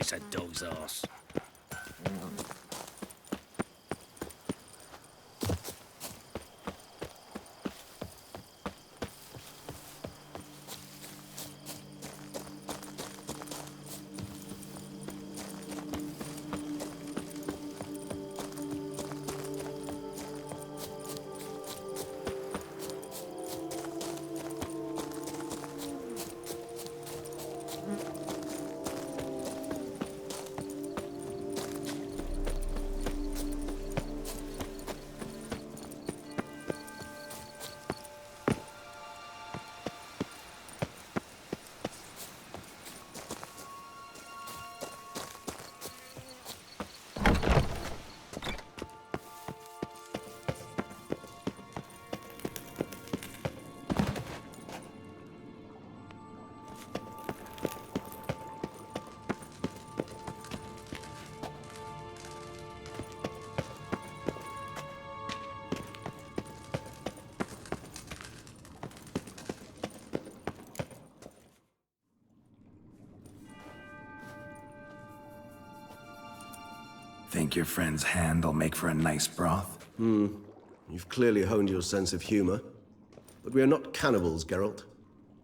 Kiss that dog's ass. Think your friend's hand will make for a nice broth? You've clearly honed your sense of humor. But we are not cannibals, Geralt.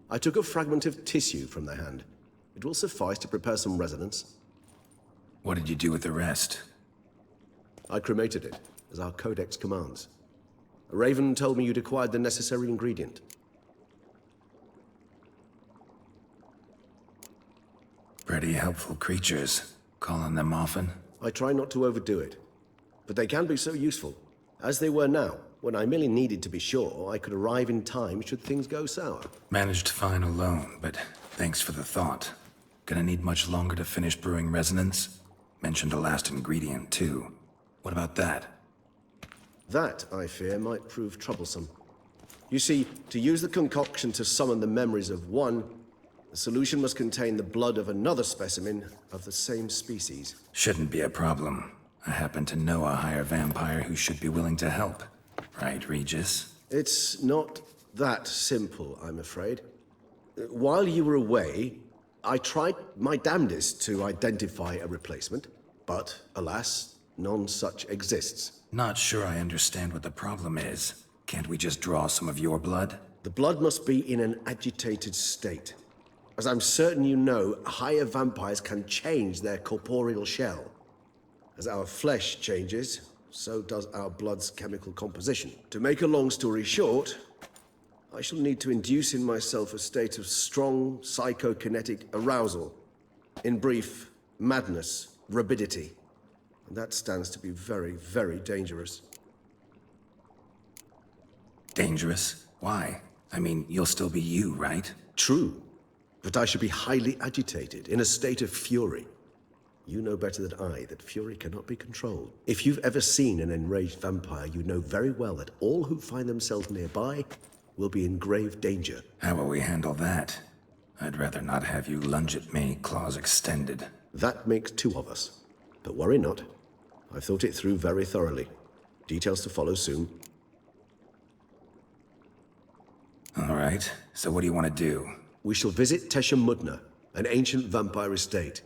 I took a fragment of tissue from their hand. It will suffice to prepare some resonance. What did you do with the rest? I cremated it, as our codex commands. A raven told me you'd acquired the necessary ingredient. Pretty helpful creatures. Call on them often? I try not to overdo it, but they can be so useful, as they were now, when I merely needed to be sure I could arrive in time should things go sour. Managed fine alone, but thanks for the thought. Gonna need much longer to finish brewing resonance? Mentioned the last ingredient, too. What about that? That, I fear, might prove troublesome. You see, to use the concoction to summon the memories of one, the solution must contain the blood of another specimen of the same species. Shouldn't be a problem. I happen to know a higher vampire who should be willing to help. Right, Regis? It's not that simple, I'm afraid. While you were away, I tried my damnedest to identify a replacement, but alas, none such exists. Not sure I understand what the problem is. Can't we just draw some of your blood? The blood must be in an agitated state. As I'm certain you know, higher vampires can change their corporeal shell. As our flesh changes, so does our blood's chemical composition. To make a long story short, I shall need to induce in myself a state of strong psychokinetic arousal. In brief, madness, rabidity. And that stands to be very, very dangerous. Dangerous? Why? I mean, you'll still be you, right? True. But I should be highly agitated, in a state of fury. You know better than I that fury cannot be controlled. If you've ever seen an enraged vampire, you know very well that all who find themselves nearby will be in grave danger. How will we handle that? I'd rather not have you lunge at me, claws extended. That makes two of us. But worry not. I've thought it through very thoroughly. Details to follow soon. All right, so what do you want to do? We shall visit Mudna, an ancient vampire estate.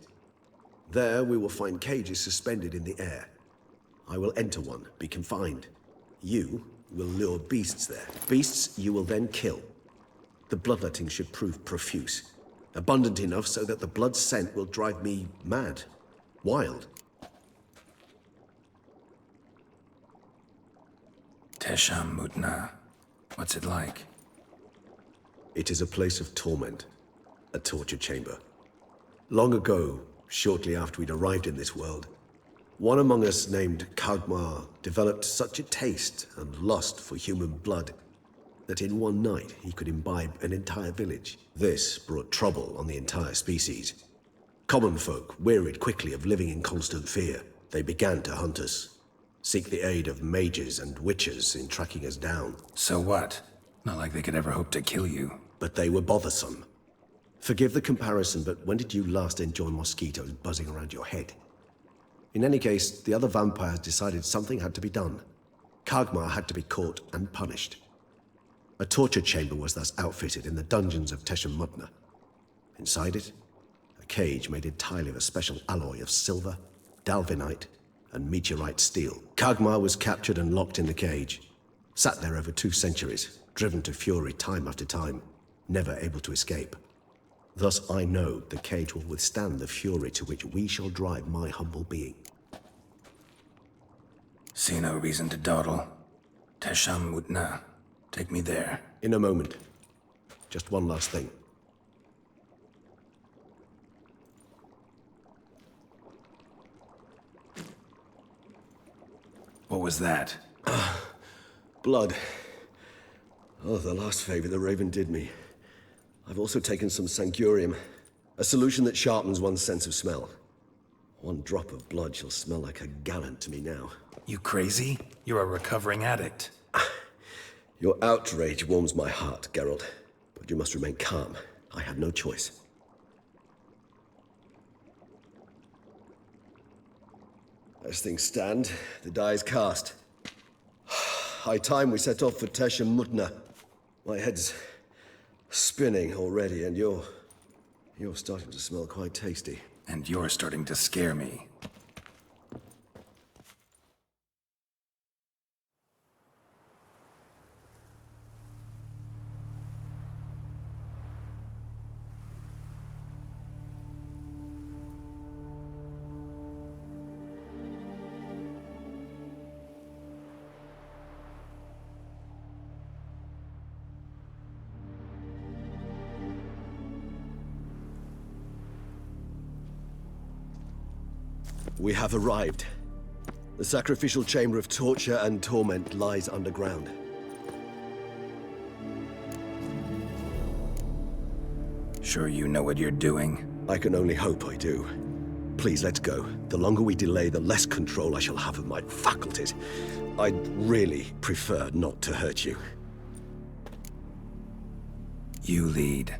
There we will find cages suspended in the air. I will enter one, be confined. You will lure beasts there. Beasts you will then kill. The bloodletting should prove profuse. Abundant enough so that the blood scent will drive me mad. Wild. Mudna. What's it like? It is a place of torment. A torture chamber. Long ago, shortly after we'd arrived in this world, one among us named Kagmar developed such a taste and lust for human blood that in one night he could imbibe an entire village. This brought trouble on the entire species. Common folk wearied quickly of living in constant fear. They began to hunt us, seek the aid of mages and witches in tracking us down. So what? Not like they could ever hope to kill you. But they were bothersome. Forgive the comparison, but when did you last enjoy mosquitoes buzzing around your head? In any case, the other vampires decided something had to be done. Kagmar had to be caught and punished. A torture chamber was thus outfitted in the dungeons of Mudna. Inside it, a cage made entirely of a special alloy of silver, dalvinite, and meteorite steel. Khagmar was captured and locked in the cage. Sat there over 2 centuries, driven to fury time after time, never able to escape. Thus I know the cage will withstand the fury to which we shall drive my humble being. See no reason to dawdle. Tesham Mutna. Take me there. In a moment. Just one last thing. What was that? Blood. Oh, the last favor the Raven did me. I've also taken some Sancurium, a solution that sharpens one's sense of smell. 1 drop of blood shall smell like a gallon to me now. You crazy? You're a recovering addict. Your outrage warms my heart, Geralt. But you must remain calm. I had no choice. As things stand, the die is cast. High time we set off for Tesham Mutna. My head's spinning already, and you're starting to smell quite tasty. And you're starting to scare me. We have arrived. The sacrificial chamber of torture and torment lies underground. Sure you know what you're doing? I can only hope I do. Please, let's go. The longer we delay, the less control I shall have of my faculties. I'd really prefer not to hurt you. You lead.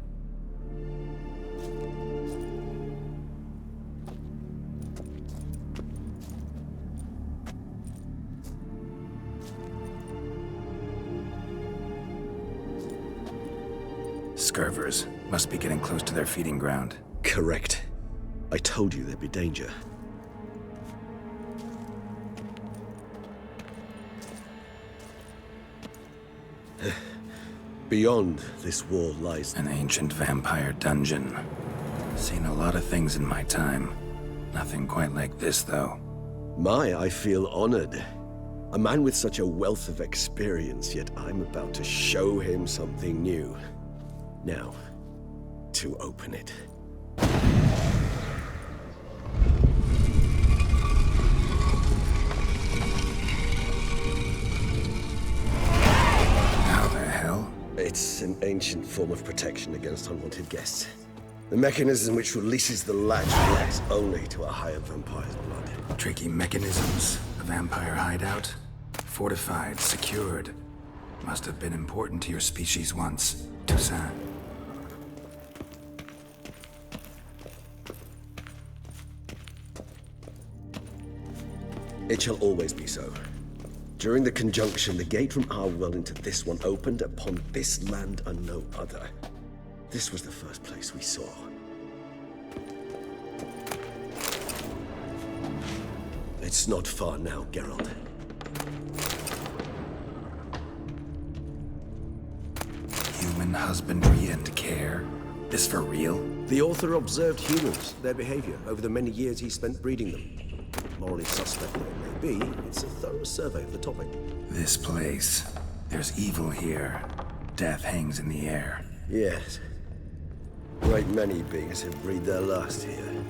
Scurvers must be getting close to their feeding ground. Correct. I told you there'd be danger. Beyond this wall lies An ancient vampire dungeon. Seen a lot of things in my time. Nothing quite like this, though. I feel honored. A man with such a wealth of experience, yet I'm about to show him something new. Now, to open it. How the hell? It's an ancient form of protection against unwanted guests. The mechanism which releases the latch reacts only to a higher vampire's blood. Tricky mechanisms. A vampire hideout. Fortified, secured. Must have been important to your species once. Toussaint. It shall always be so. During the conjunction, the gate from our world into this one opened upon this land and no other. This was the first place we saw. It's not far now, Geralt. Human husbandry and care? This for real? The author observed humans, their behavior, over the many years he spent breeding them. Morally suspect though it may be, it's a thorough survey of the topic. This place. There's evil here. Death hangs in the air. Yes. Great many beings have breathed their last here.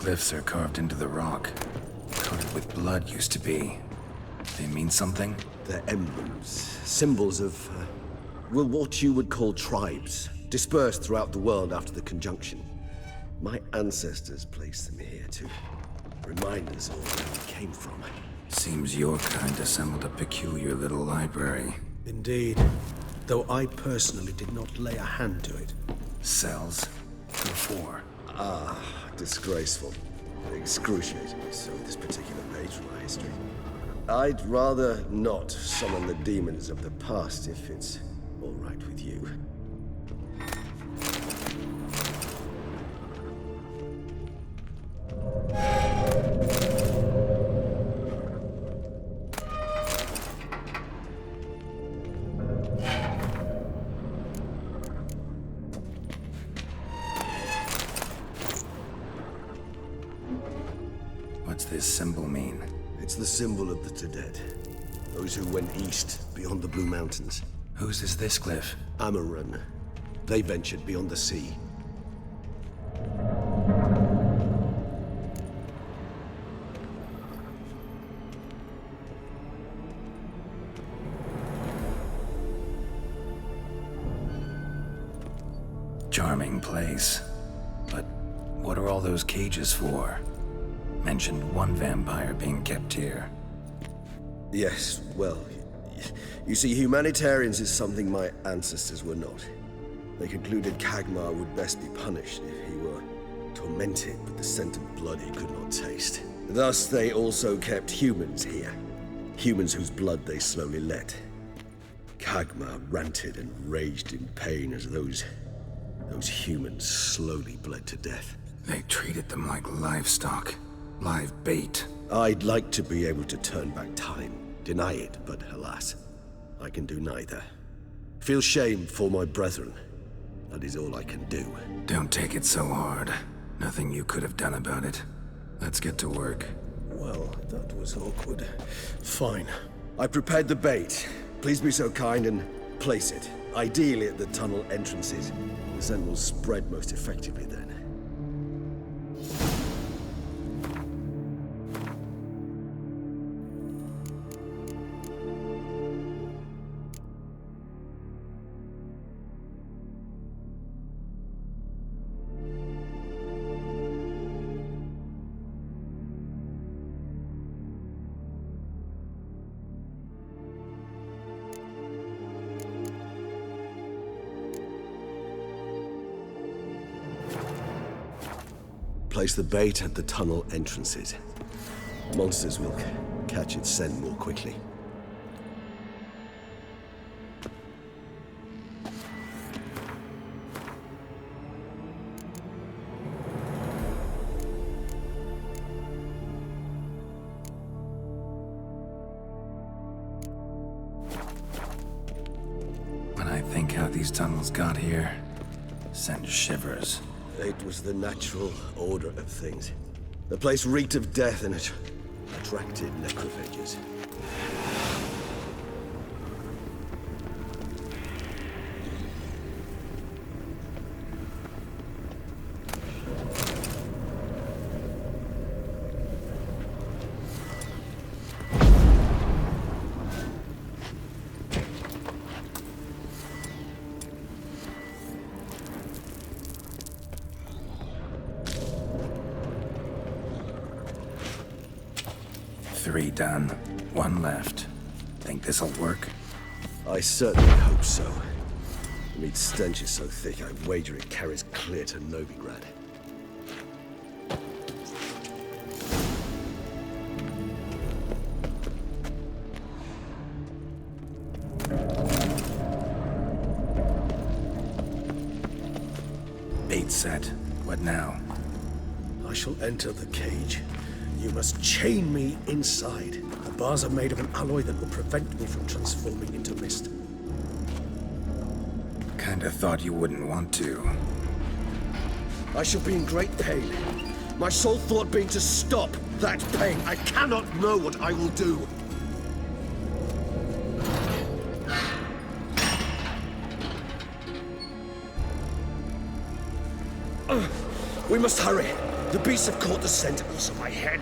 glyphs are carved into the rock. Coated with blood used to be. They mean something? They're emblems, symbols of, what you would call tribes, dispersed throughout the world after the conjunction. My ancestors placed them here to remind us all where we came from. Seems your kind assembled a peculiar little library. Indeed, though I personally did not lay a hand to it. Cells? Who for? Disgraceful. Excruciatingly so, this particular page from our history. I'd rather not summon the demons of the past if it's all right with you. What's this symbol mean? It's the symbol of the Tedet. Those who went east, beyond the Blue Mountains. Whose is this glyph? Amarun. They ventured beyond the sea. Charming place. But what are all those cages for? Mentioned one vampire being kept here. Yes, well, you see, humanitarians is something my ancestors were not. They concluded Khagmar would best be punished if he were tormented with the scent of blood he could not taste. Thus, they also kept humans here. Humans whose blood they slowly let. Khagmar ranted and raged in pain as those humans slowly bled to death. They treated them like livestock. Live bait. I'd like to be able to turn back time, deny it, but alas, I can do neither. Feel shame for my brethren. That is all I can do. Don't take it so hard. Nothing you could have done about it. Let's get to work. Well, that was awkward. Fine. I prepared the bait. Please be so kind and place it. Ideally at the tunnel entrances. The scent will spread most effectively then. Place the bait at the tunnel entrances. Monsters will catch its scent more quickly. When I think how these tunnels got here, send shivers. It was the natural order of things. The place reeked of death and it attracted necrophages. Three done. One left. Think this'll work? I certainly hope so. The meat stench is so thick, I wager it carries clear to Novigrad. Bait set. What now? I shall enter the cage. You must chain me inside. The bars are made of an alloy that will prevent me from transforming into mist. Kinda thought you wouldn't want to. I shall be in great pain. My sole thought being to stop that pain. I cannot know what I will do. We must hurry. The beasts have caught the scent also my head.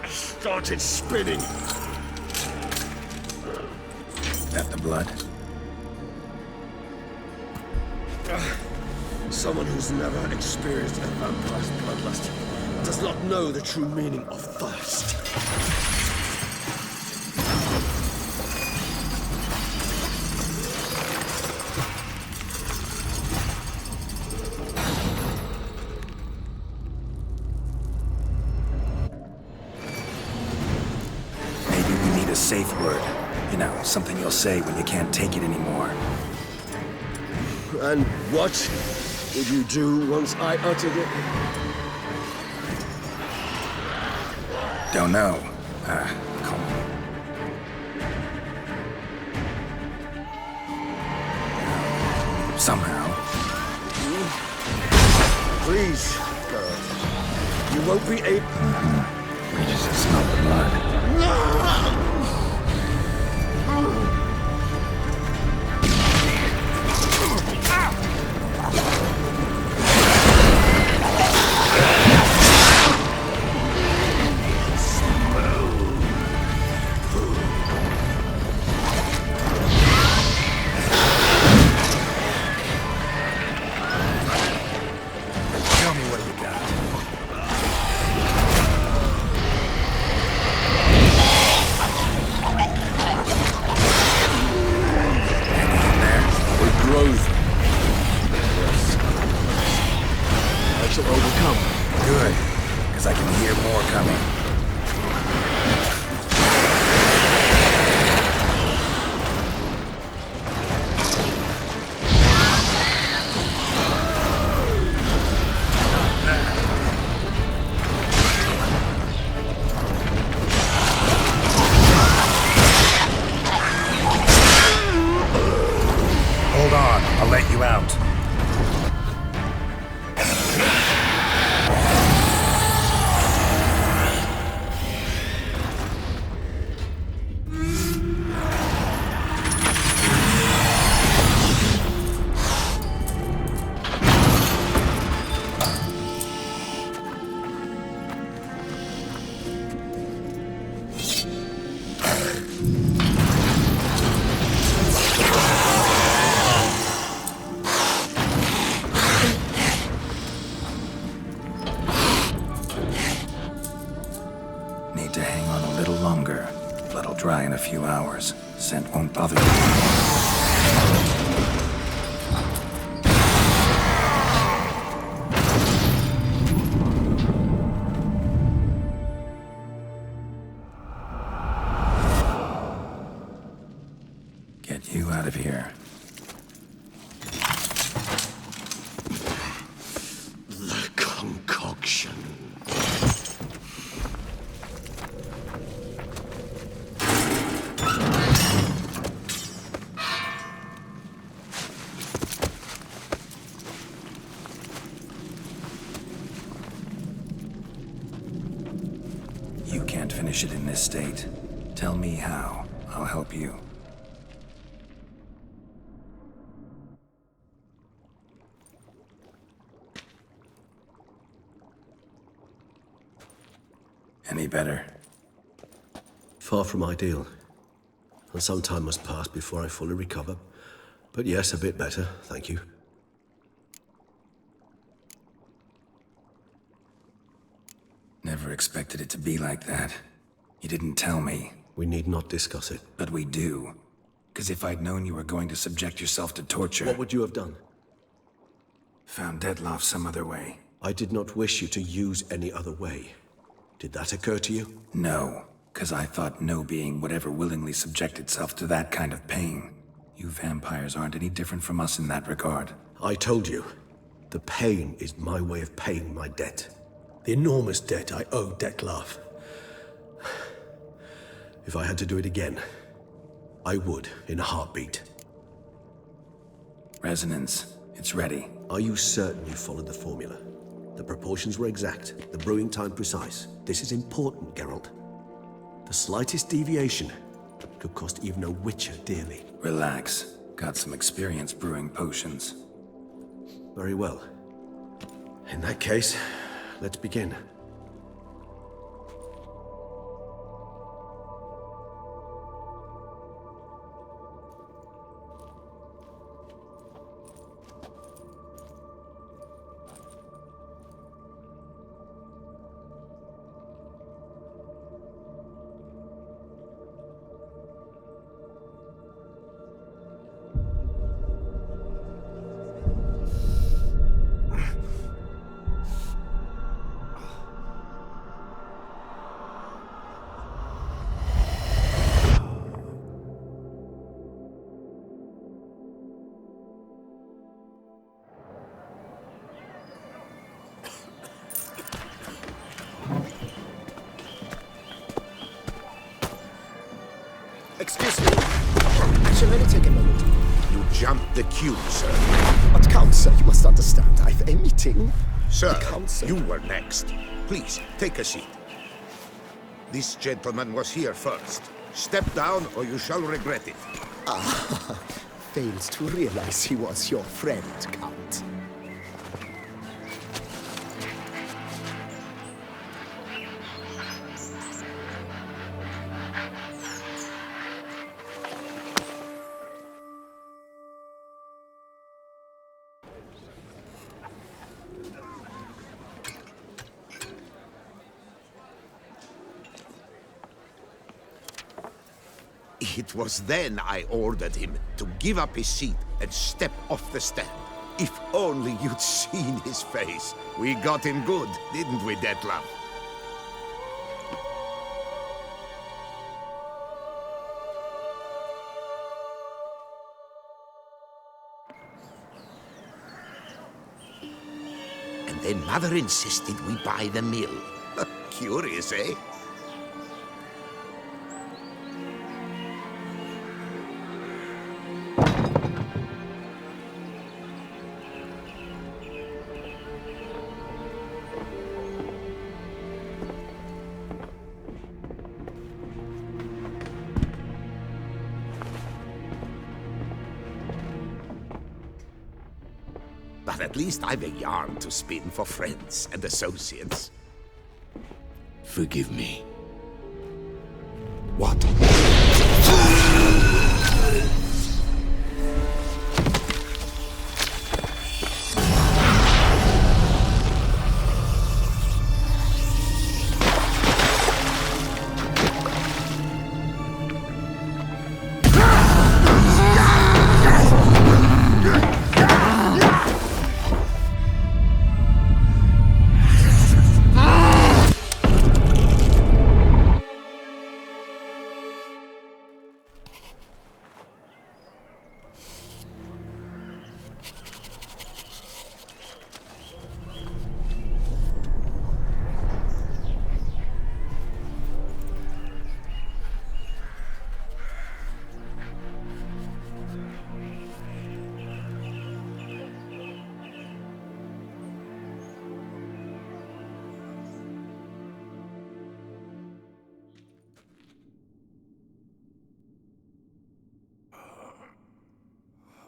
I started spinning. That the blood? Someone who's never experienced a vampire's bloodlust does not know the true meaning of thirst. Maybe we need a safe word. You know, something you'll say when you can't take it anymore. And what would you do once I uttered it? Don't know. Call me. Somehow. Please, Geralt. You won't be able... We just smell the blood. Tell me what you got. With growth. I shall overcome. Good, because I can hear more coming. Hold on, I'll let you out. Need to hang on a little longer. Blood'll dry in a few hours. Scent won't bother you. Get you out of here. The concoction. You can't finish it in this state. Tell me how. I'll help you. Any better? Far from ideal. And some time must pass before I fully recover. But yes, a bit better, thank you. Never expected it to be like that. You didn't tell me. We need not discuss it. But we do. Because if I'd known you were going to subject yourself to torture... What would you have done? Found Deadloff some other way. I did not wish you to use any other way. Did that occur to you? No, because I thought no being would ever willingly subject itself to that kind of pain. You vampires aren't any different from us in that regard. I told you. The pain is my way of paying my debt. The enormous debt I owe Dettlaff. If I had to do it again, I would, in a heartbeat. Resonance. It's ready. Are you certain you followed the formula? The proportions were exact, the brewing time precise. This is important, Geralt. The slightest deviation could cost even a witcher dearly. Relax. Got some experience brewing potions. Very well. In that case, Let's begin. Excuse me. Shall I take a moment? You jumped the queue, sir. But Count, sir, you must understand. I've a meeting. Sir, Count, sir. you were next. Please, take a seat. This gentleman was here first. Step down or you shall regret it. Fails to realize he was your friend, Count. It was then I ordered him to give up his seat and step off the stand. If only you'd seen his face. We got him good, didn't we, Detlef? And then Mother insisted we buy the mill. Curious, eh? But at least I've a yarn to spin for friends and associates. Forgive me. What?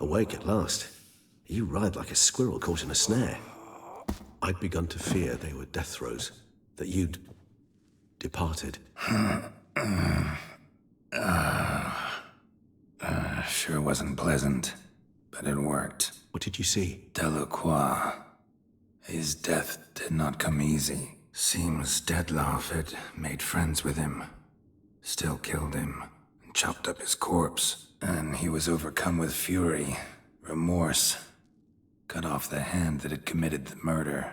Awake at last. You ride like a squirrel caught in a snare. I'd begun to fear they were death throes, that you'd departed. Sure wasn't pleasant, but it worked. What did you see? Delacroix. His death did not come easy. Seems Detlef had made friends with him. Still killed him, and chopped up his corpse. And he was overcome with fury, remorse. Cut off the hand that had committed the murder.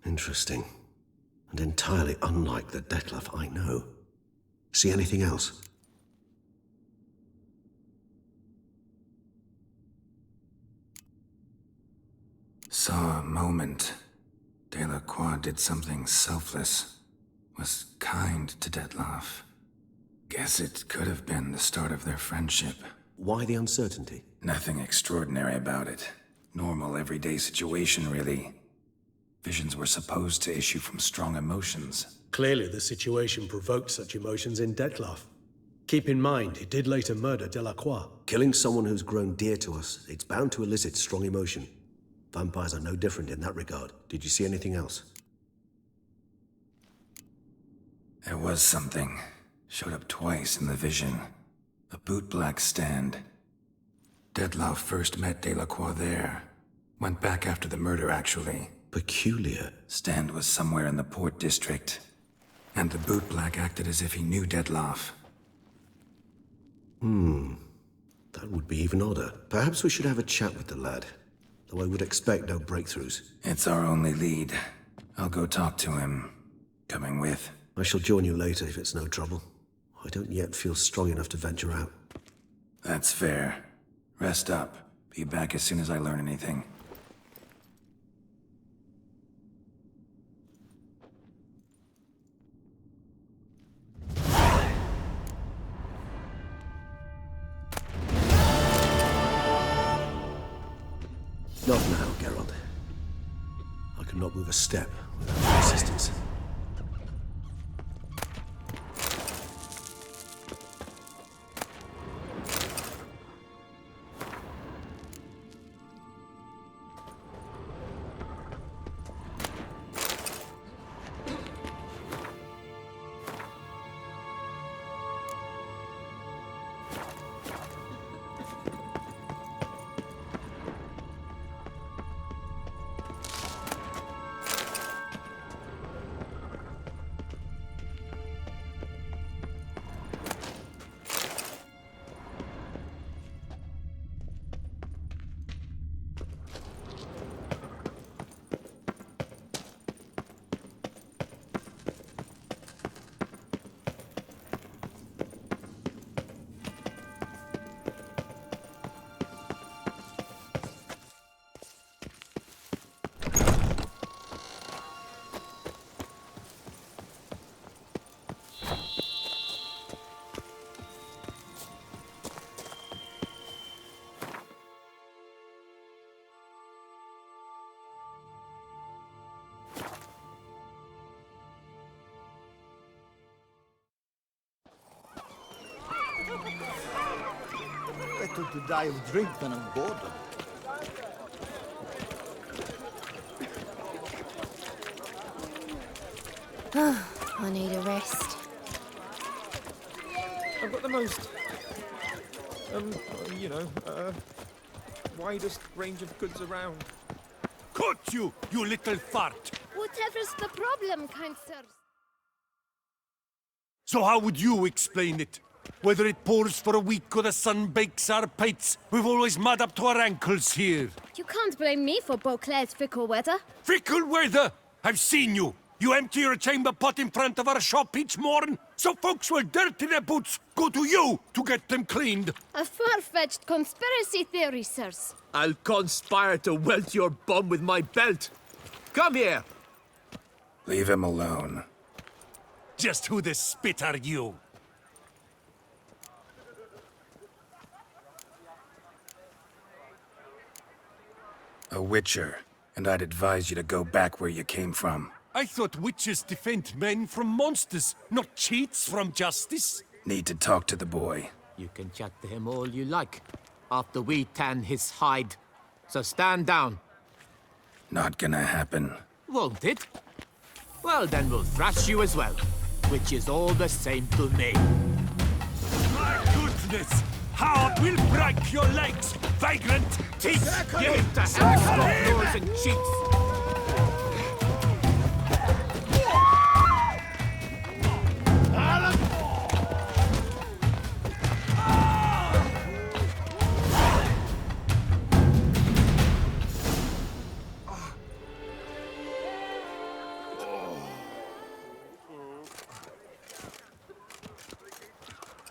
Interesting. And entirely unlike the Detlef I know. See anything else? Saw a moment. Delacroix did something selfless. Was kind to Detlef. Guess it could have been the start of their friendship. Why the uncertainty? Nothing extraordinary about it. Normal, everyday situation, really. Visions were supposed to issue from strong emotions. Clearly the situation provoked such emotions in Detlef. Keep in mind, he did later murder Delacroix. Killing someone who's grown dear to us, it's bound to elicit strong emotion. Vampires are no different in that regard. Did you see anything else? There was something. Showed up twice in the vision. A bootblack stand. Detlav first met Delacroix there. Went back after the murder, actually. Peculiar. Stand was somewhere in the port district. And the bootblack acted as if he knew Detlav. That would be even odder. Perhaps we should have a chat with the lad. Though I would expect no breakthroughs. It's our only lead. I'll go talk to him. Coming with? I shall join you later if it's no trouble. I don't yet feel strong enough to venture out. That's fair. Rest up. Be back as soon as I learn anything. Not now, Geralt. I cannot move a step without your assistance. Better to die of drink than of boredom. I need a rest. I've got the most, widest range of goods around. Cut you little fart! Whatever's the problem, kind sirs? So how would you explain it? Whether it pours for a week or the sun bakes our pates, we've always mud up to our ankles here. You can't blame me for Beauclair's fickle weather. Fickle weather! I've seen you! You empty your chamber pot in front of our shop each morn, so folks will dirty their boots go to you to get them cleaned. A far-fetched conspiracy theory, sirs. I'll conspire to welt your bum with my belt. Come here! Leave him alone. Just who the spit are you? A witcher, and I'd advise you to go back where you came from. I thought witches defend men from monsters, not cheats from justice. Need to talk to the boy. You can chat to him all you like, after we tan his hide. So stand down. Not gonna happen. Won't it? Well, then we'll thrash you as well, which is all the same to me. My goodness! How we'll break your legs, vagrant! Teeth! Give it to him, nose and cheeks!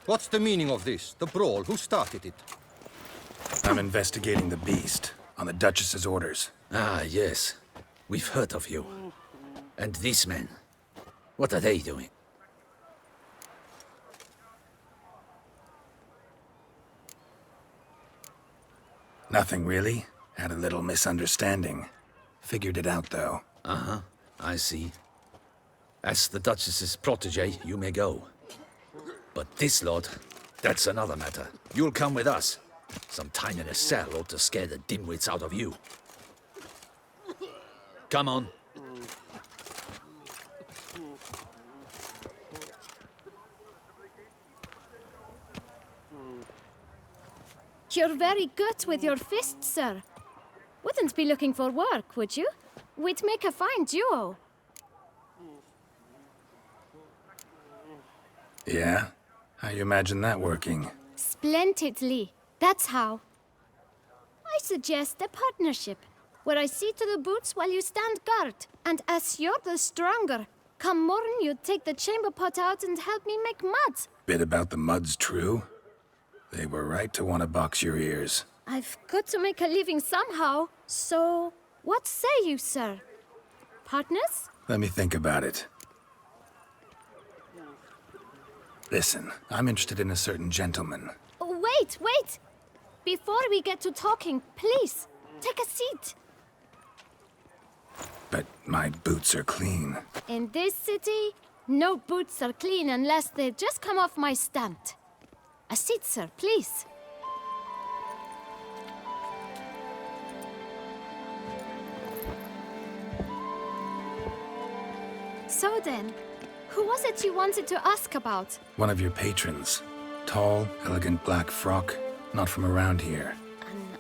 What's the meaning of this? The brawl? Who started it? I'm investigating the beast, on the Duchess's orders. Ah, yes. We've heard of you. And these men, what are they doing? Nothing really. Had a little misunderstanding. Figured it out, though. Uh-huh, I see. As the Duchess's protege, you may go. But this lot, that's another matter. You'll come with us. Some time in a cell ought to scare the dimwits out of you. Come on. You're very good with your fists, sir. Wouldn't be looking for work, would you? We'd make a fine duo. Yeah? How you imagine that working? Splendidly. That's how. I suggest a partnership, where I see to the boots while you stand guard. And as you're the stronger, come morn you take the chamber pot out and help me make mud. Bit about the mud's true? They were right to want to box your ears. I've got to make a living somehow, so what say you, sir? Partners? Let me think about it. Listen, I'm interested in a certain gentleman. Wait, wait! Before we get to talking, please, take a seat. But my boots are clean. In this city, no boots are clean unless they just come off my stamp. A seat, sir, please. So then, who was it you wanted to ask about? One of your patrons. Tall, elegant black frock. Not from around here.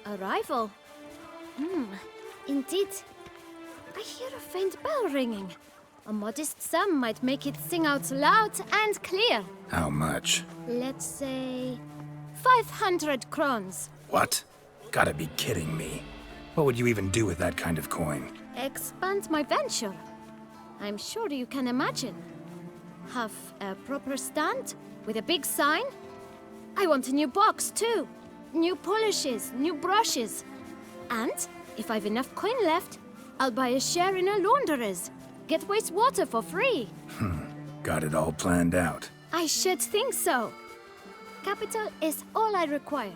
An arrival? Indeed. I hear a faint bell ringing. A modest sum might make it sing out loud and clear. How much? Let's say 500 crowns. What? Gotta be kidding me. What would you even do with that kind of coin? Expand my venture. I'm sure you can imagine. Have a proper stand with a big sign. I want a new box too. New polishes, new brushes. And if I've enough coin left, I'll buy a share in a launderer's. Get wastewater for free. Got it all planned out. I should think so. Capital is all I require.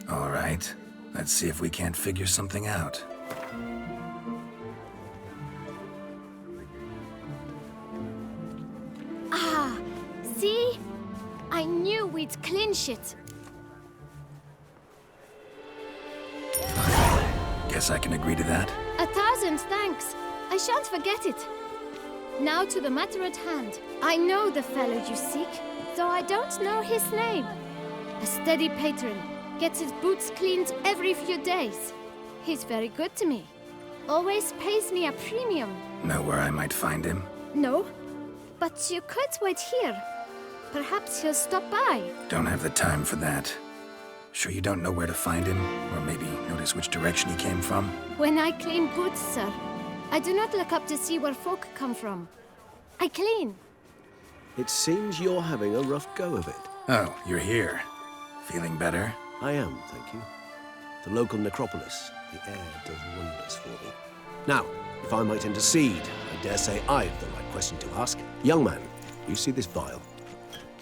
All right. Let's see if we can't figure something out. Ah, see? I knew we'd clinch it. Guess I can agree to that. 1,000 thanks. I shan't forget it. Now to the matter at hand. I know the fellow you seek, though I don't know his name. A steady patron. Gets his boots cleaned every few days. He's very good to me. Always pays me a premium. Know where I might find him? No, but you could wait here. Perhaps he'll stop by. Don't have the time for that. Sure you don't know where to find him? Or maybe notice which direction he came from? When I clean boots, sir, I do not look up to see where folk come from. I clean. It seems you're having a rough go of it. Oh, you're here. Feeling better? I am, thank you. The local necropolis. The air does wonders for me. Now, if I might intercede, I dare say I've the right question to ask. Young man, you see this vial?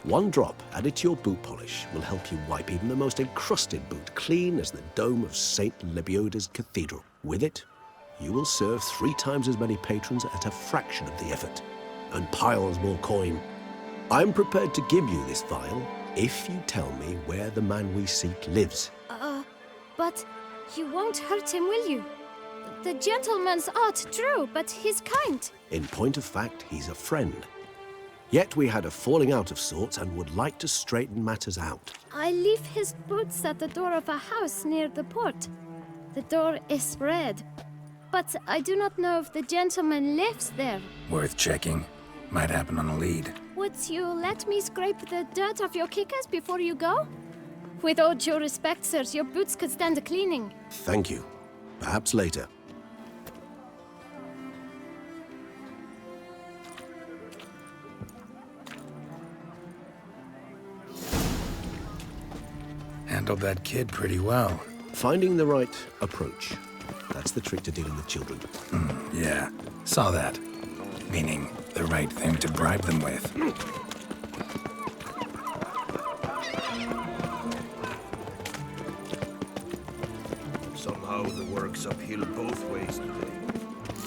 One drop added to your boot polish will help you wipe even the most encrusted boot clean as the dome of St. Lebioda's Cathedral. With it, you will serve 3 times as many patrons at a fraction of the effort, and piles more coin. I'm prepared to give you this vial if you tell me where the man we seek lives. But you won't hurt him, will you? The gentleman's odd, true, but he's kind. In point of fact, he's a friend. Yet we had a falling out of sorts and would like to straighten matters out. I leave his boots at the door of a house near the port. The door is red, but I do not know if the gentleman lives there. Worth checking. Might happen on a lead. Would you let me scrape the dirt off your kickers before you go? With all due respect, sirs, your boots could stand a cleaning. Thank you. Perhaps later. Handled that kid pretty well. Finding the right approach. That's the trick to dealing with children. Yeah, saw that. Meaning, the right thing to bribe them with. Somehow the work's uphill both ways today.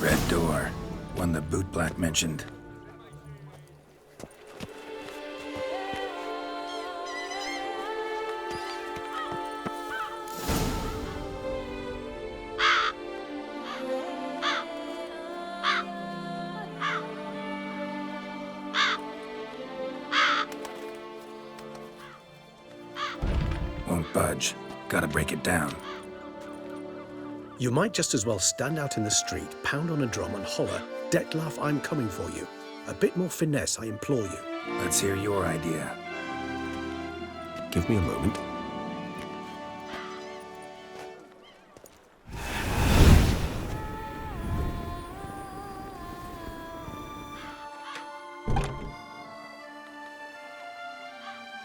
Red door. One the bootblack mentioned. won't budge. Gotta break it down. You might just as well stand out in the street, pound on a drum and holler, "Dettlaff, I'm coming for you." A bit more finesse, I implore you. Let's hear your idea. Give me a moment.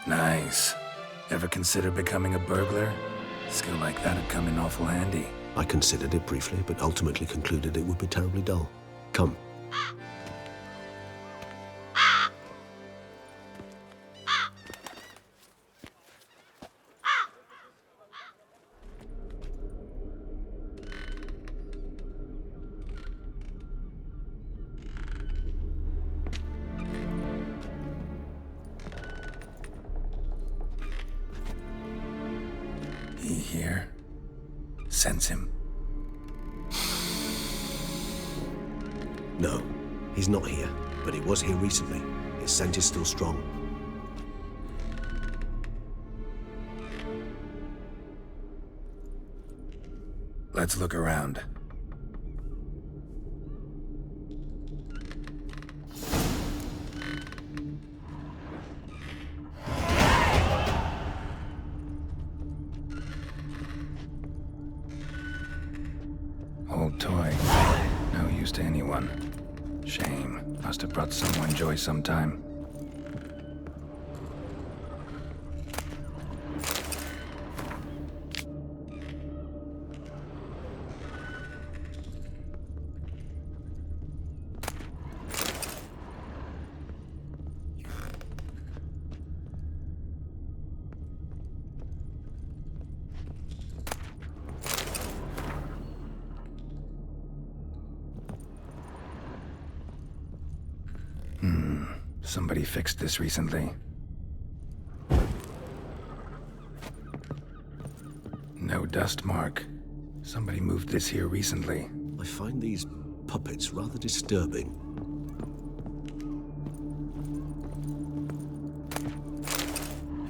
Nice. Ever consider becoming a burglar? Skill like that'd come in awful handy. I considered it briefly, but ultimately concluded it would be terribly dull. Come. He here? Sense him. No, he's not here, but he was here recently. His scent is still strong. Let's look around. Old toy. No use to anyone. Shame. Must have brought someone joy sometime. Somebody fixed this recently. No dust mark. Somebody moved this here recently. I find these puppets rather disturbing.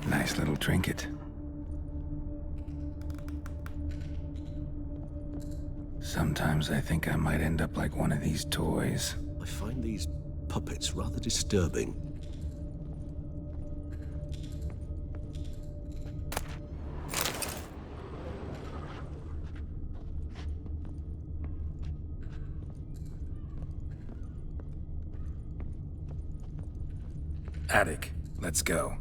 Nice little trinket. Sometimes I think I might end up like one of these toys. I find these puppets rather disturbing. Attic, let's go.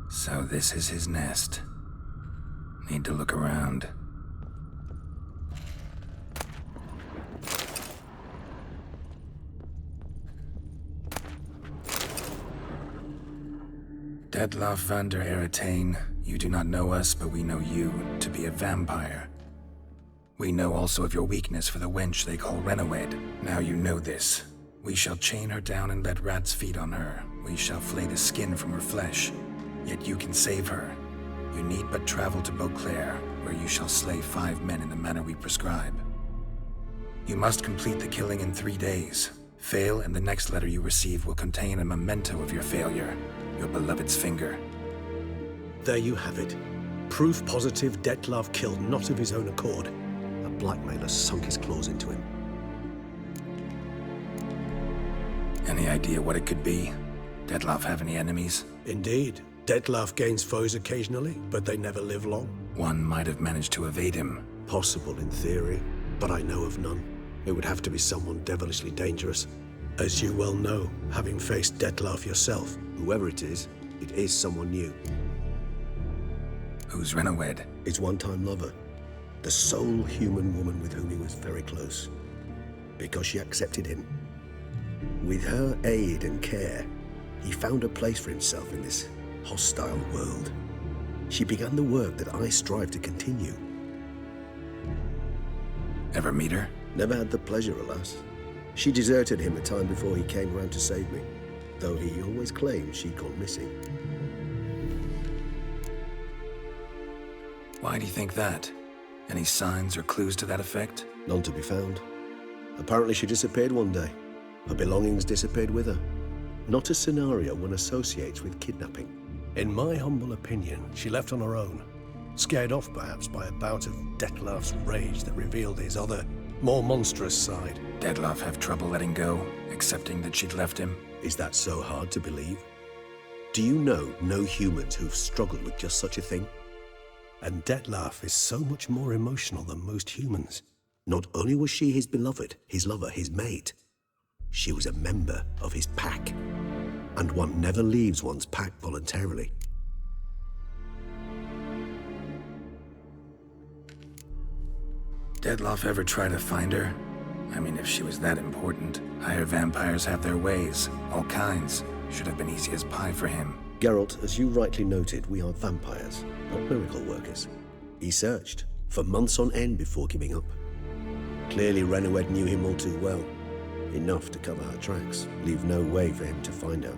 So this is his nest. Need to look around. Dettlaff van der Eretain, you do not know us, but we know you to be a vampire. We know also of your weakness for the wench they call Renawed. Now you know this. We shall chain her down and let rats feed on her. We shall flay the skin from her flesh. Yet you can save her. You need but travel to Beauclair, where you shall slay 5 men in the manner we prescribe. You must complete the killing in 3 days. Fail, and the next letter you receive will contain a memento of your failure. Your beloved's finger. There you have it. Proof positive Dettlaff killed not of his own accord. A blackmailer sunk his claws into him. Any idea what it could be? Dettlaff have any enemies? Indeed. Dettlaff gains foes occasionally, but they never live long. One might have managed to evade him. Possible in theory, but I know of none. It would have to be someone devilishly dangerous. As you well know, having faced Dettlaff yourself. Whoever it is someone new. Who's Renawed? His one-time lover. The sole human woman with whom he was very close. Because she accepted him. With her aid and care, he found a place for himself in this hostile world. She began the work that I strive to continue. Ever meet her? Never had the pleasure, alas. She deserted him a time before he came round to save me, though he always claimed she'd gone missing. Why do you think that? Any signs or clues to that effect? None to be found. Apparently she disappeared one day. Her belongings disappeared with her. Not a scenario one associates with kidnapping. In my humble opinion, she left on her own. Scared off perhaps by a bout of Detlef's rage that revealed his other, more monstrous side. Detlef have trouble letting go, accepting that she'd left him? Is that so hard to believe? Do you know no humans who've struggled with just such a thing? And Detlef is so much more emotional than most humans. Not only was she his beloved, his lover, his mate, she was a member of his pack. And one never leaves one's pack voluntarily. Detlef ever try to find her? I mean, if she was that important. Higher vampires have their ways, all kinds. Should have been easy as pie for him. Geralt, as you rightly noted, we are vampires, not miracle workers. He searched for months on end before giving up. Clearly Renowed knew him all too well. Enough to cover her tracks, leave no way for him to find out.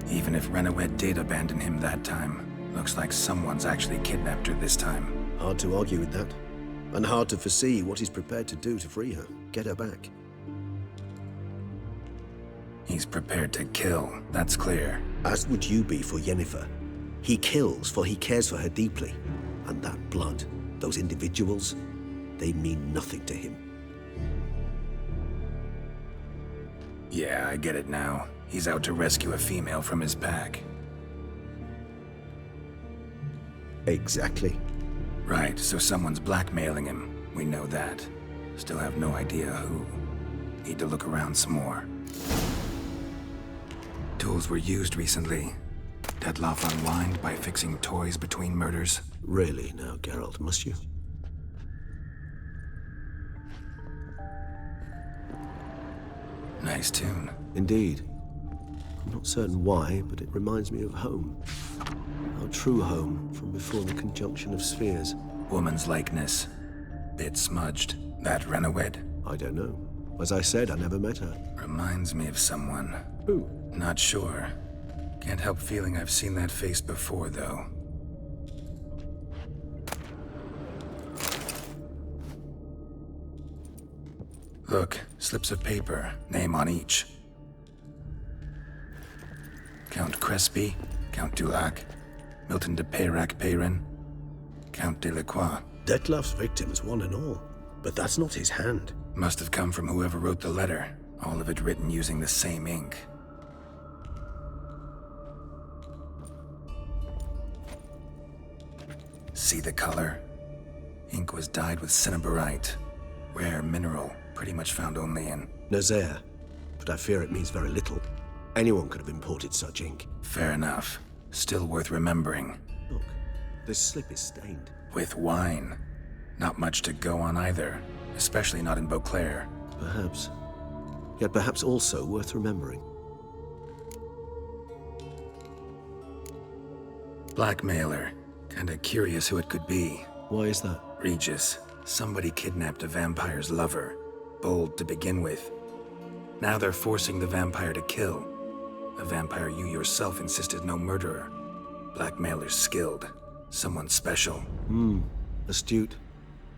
Even if Renowed did abandon him that time, looks like someone's actually kidnapped her this time. Hard to argue with that. And hard to foresee what he's prepared to do to free her, get her back. He's prepared to kill, that's clear. As would you be for Yennefer. He kills for he cares for her deeply. And that blood, those individuals, they mean nothing to him. Yeah, I get it now. He's out to rescue a female from his pack. Exactly. Right, so someone's blackmailing him. We know that. Still have no idea who. Need to look around some more. Tools were used recently. Detlef unwind by fixing toys between murders. Really now, Geralt, must you? Nice tune. Indeed. I'm not certain why, but it reminds me of home. Our true home from before the conjunction of spheres. Woman's likeness. Bit smudged. That Renowed? I don't know. As I said, I never met her. Reminds me of someone. Who? Not sure. Can't help feeling I've seen that face before, though. Look, slips of paper, name on each. Count Crespi, Count Dulac, Milton de Peyrac-Peyrin, Count Delacroix. Detlef's victims, one and all. But that's not his hand. Must have come from whoever wrote the letter. All of it written using the same ink. See the color? Ink was dyed with cinnabarite. Rare mineral, pretty much found only in Nazaire, but I fear it means very little. Anyone could have imported such ink. Fair enough. Still worth remembering. Look, this slip is stained. With wine. Not much to go on either, especially not in Beauclair. Perhaps. Yet perhaps also worth remembering. Blackmailer. Kinda curious who it could be. Why is that? Regis. Somebody kidnapped a vampire's lover. Bold to begin with. Now they're forcing the vampire to kill. A vampire you yourself insisted no murderer. Blackmailer's skilled. Someone special. Astute.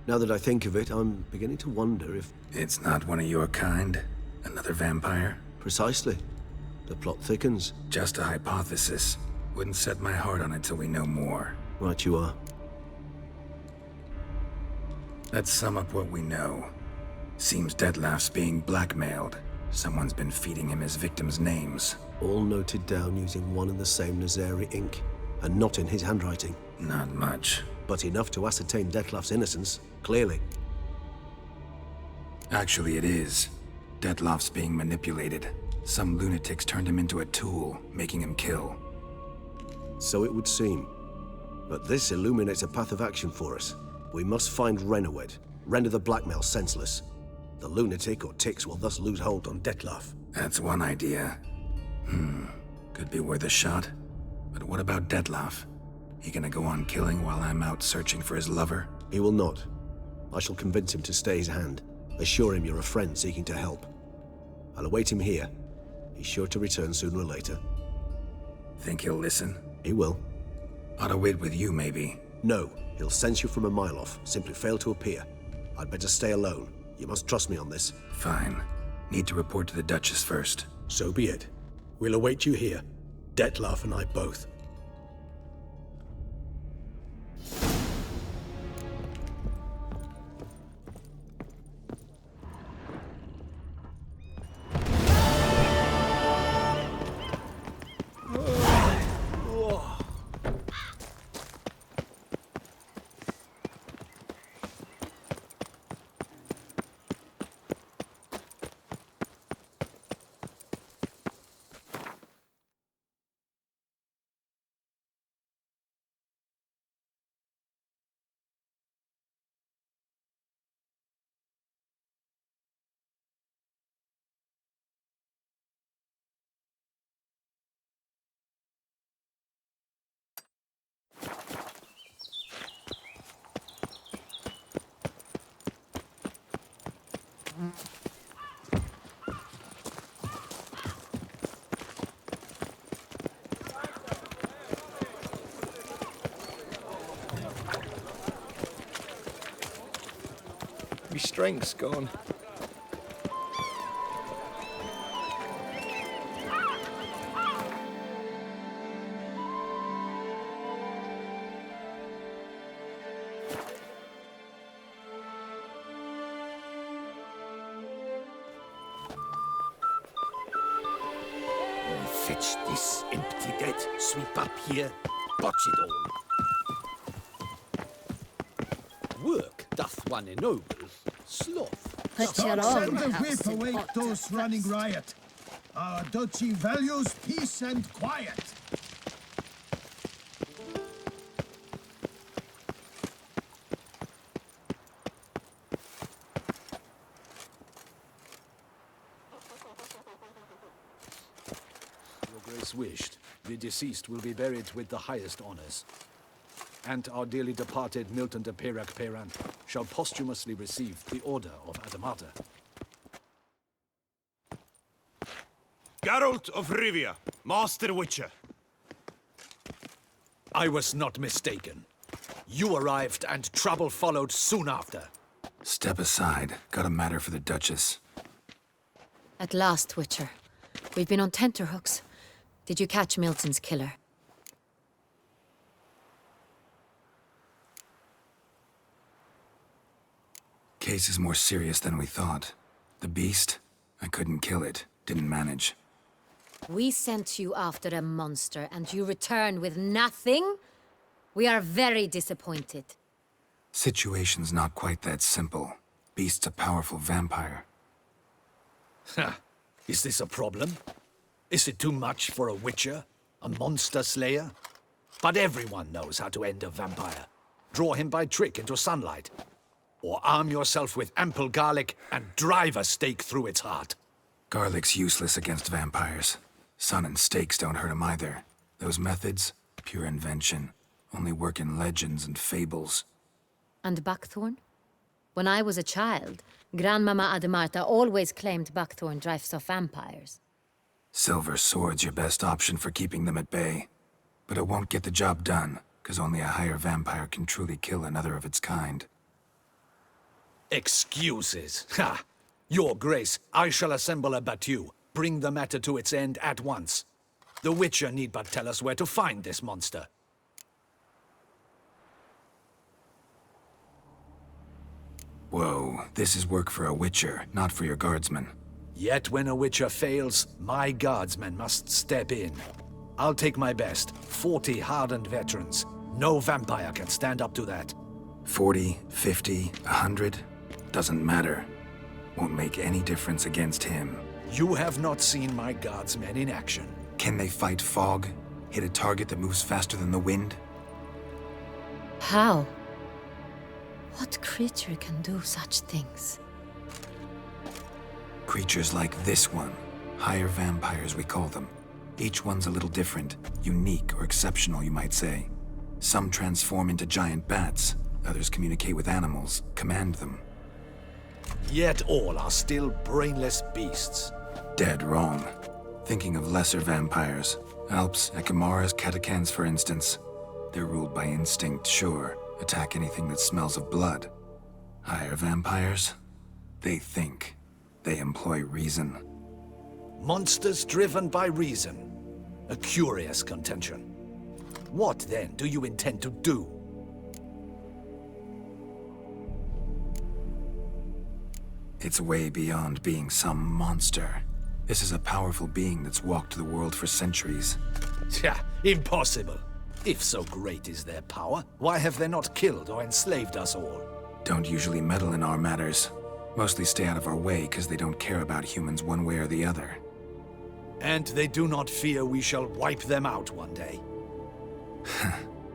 Now that I think of it, I'm beginning to wonder if... It's not one of your kind? Another vampire? Precisely. The plot thickens. Just a hypothesis. Wouldn't set my heart on it till we know more. Right you are. Let's sum up what we know. Seems Detlef's being blackmailed. Someone's been feeding him his victims' names. All noted down using one and the same Nazari ink. And not in his handwriting. Not much. But enough to ascertain Detlef's innocence, clearly. Actually, it is. Detlef's being manipulated. Some lunatics turned him into a tool, making him kill. So it would seem. But this illuminates a path of action for us. We must find Renowed, render the blackmail senseless. The lunatic or ticks will thus lose hold on Detlef. That's one idea. Could be worth a shot. But what about Detlef? He gonna go on killing while I'm out searching for his lover? He will not. I shall convince him to stay his hand. Assure him you're a friend seeking to help. I'll await him here. He's sure to return sooner or later. Think he'll listen? He will. Ought to wait with you, maybe. No, he'll sense you from a mile off. Simply fail to appear. I'd better stay alone. You must trust me on this. Fine. Need to report to the Duchess first. So be it. We'll await you here. Dettlaff and I both. My strength's gone. Fetch this empty debt, sweep up here, botch it all. Work doth one ennoble, sloth. Send the whip awake those running riot. Our duchy values peace and quiet. Your Grace wished, the deceased will be buried with the highest honors. And our dearly departed Milton de Peyrac-Peyran shall posthumously receive the Order of Adamata. Geralt of Rivia, Master Witcher. I was not mistaken. You arrived and trouble followed soon after. Step aside. Got a matter for the Duchess. At last, Witcher. We've been on tenterhooks. Did you catch Milton's killer? Case is more serious than we thought. The beast? I couldn't kill it. Didn't manage. We sent you after a monster, and you return with nothing? We are very disappointed. Situation's not quite that simple. Beast's a powerful vampire. Ha! Is this a problem? Is it too much for a witcher? A monster slayer? But everyone knows how to end a vampire. Draw him by trick into sunlight. Or arm yourself with ample garlic and drive a stake through its heart. Garlic's useless against vampires. Sun and stakes don't hurt him either. Those methods, pure invention. Only work in legends and fables. And buckthorn? When I was a child, Grandmama Adamata always claimed buckthorn drives off vampires. Silver sword's your best option for keeping them at bay. But it won't get the job done, because only a higher vampire can truly kill another of its kind. Excuses. Ha! Your Grace, I shall assemble a battue. Bring the matter to its end at once. The Witcher need but tell us where to find this monster. Whoa, this is work for a Witcher, not for your guardsmen. Yet when a Witcher fails, my guardsmen must step in. I'll take my best. 40 hardened veterans. No vampire can stand up to that. 40, 50, 100? Doesn't matter. Won't make any difference against him. You have not seen my guardsmen in action. Can they fight fog? Hit a target that moves faster than the wind? How? What creature can do such things? Creatures like this one. Higher vampires, we call them. Each one's a little different. Unique or exceptional, you might say. Some transform into giant bats. Others communicate with animals, command them. Yet all are still brainless beasts. Dead wrong. Thinking of lesser vampires. Alps, Ekamaras, Catechans, for instance. They're ruled by instinct, sure. Attack anything that smells of blood. Higher vampires? They think. They employ reason. Monsters driven by reason. A curious contention. What, then, do you intend to do? It's way beyond being some monster. This is a powerful being that's walked the world for centuries. Yeah, impossible. If so great is their power, why have they not killed or enslaved us all? Don't usually meddle in our matters. Mostly stay out of our way because they don't care about humans one way or the other. And they do not fear we shall wipe them out one day.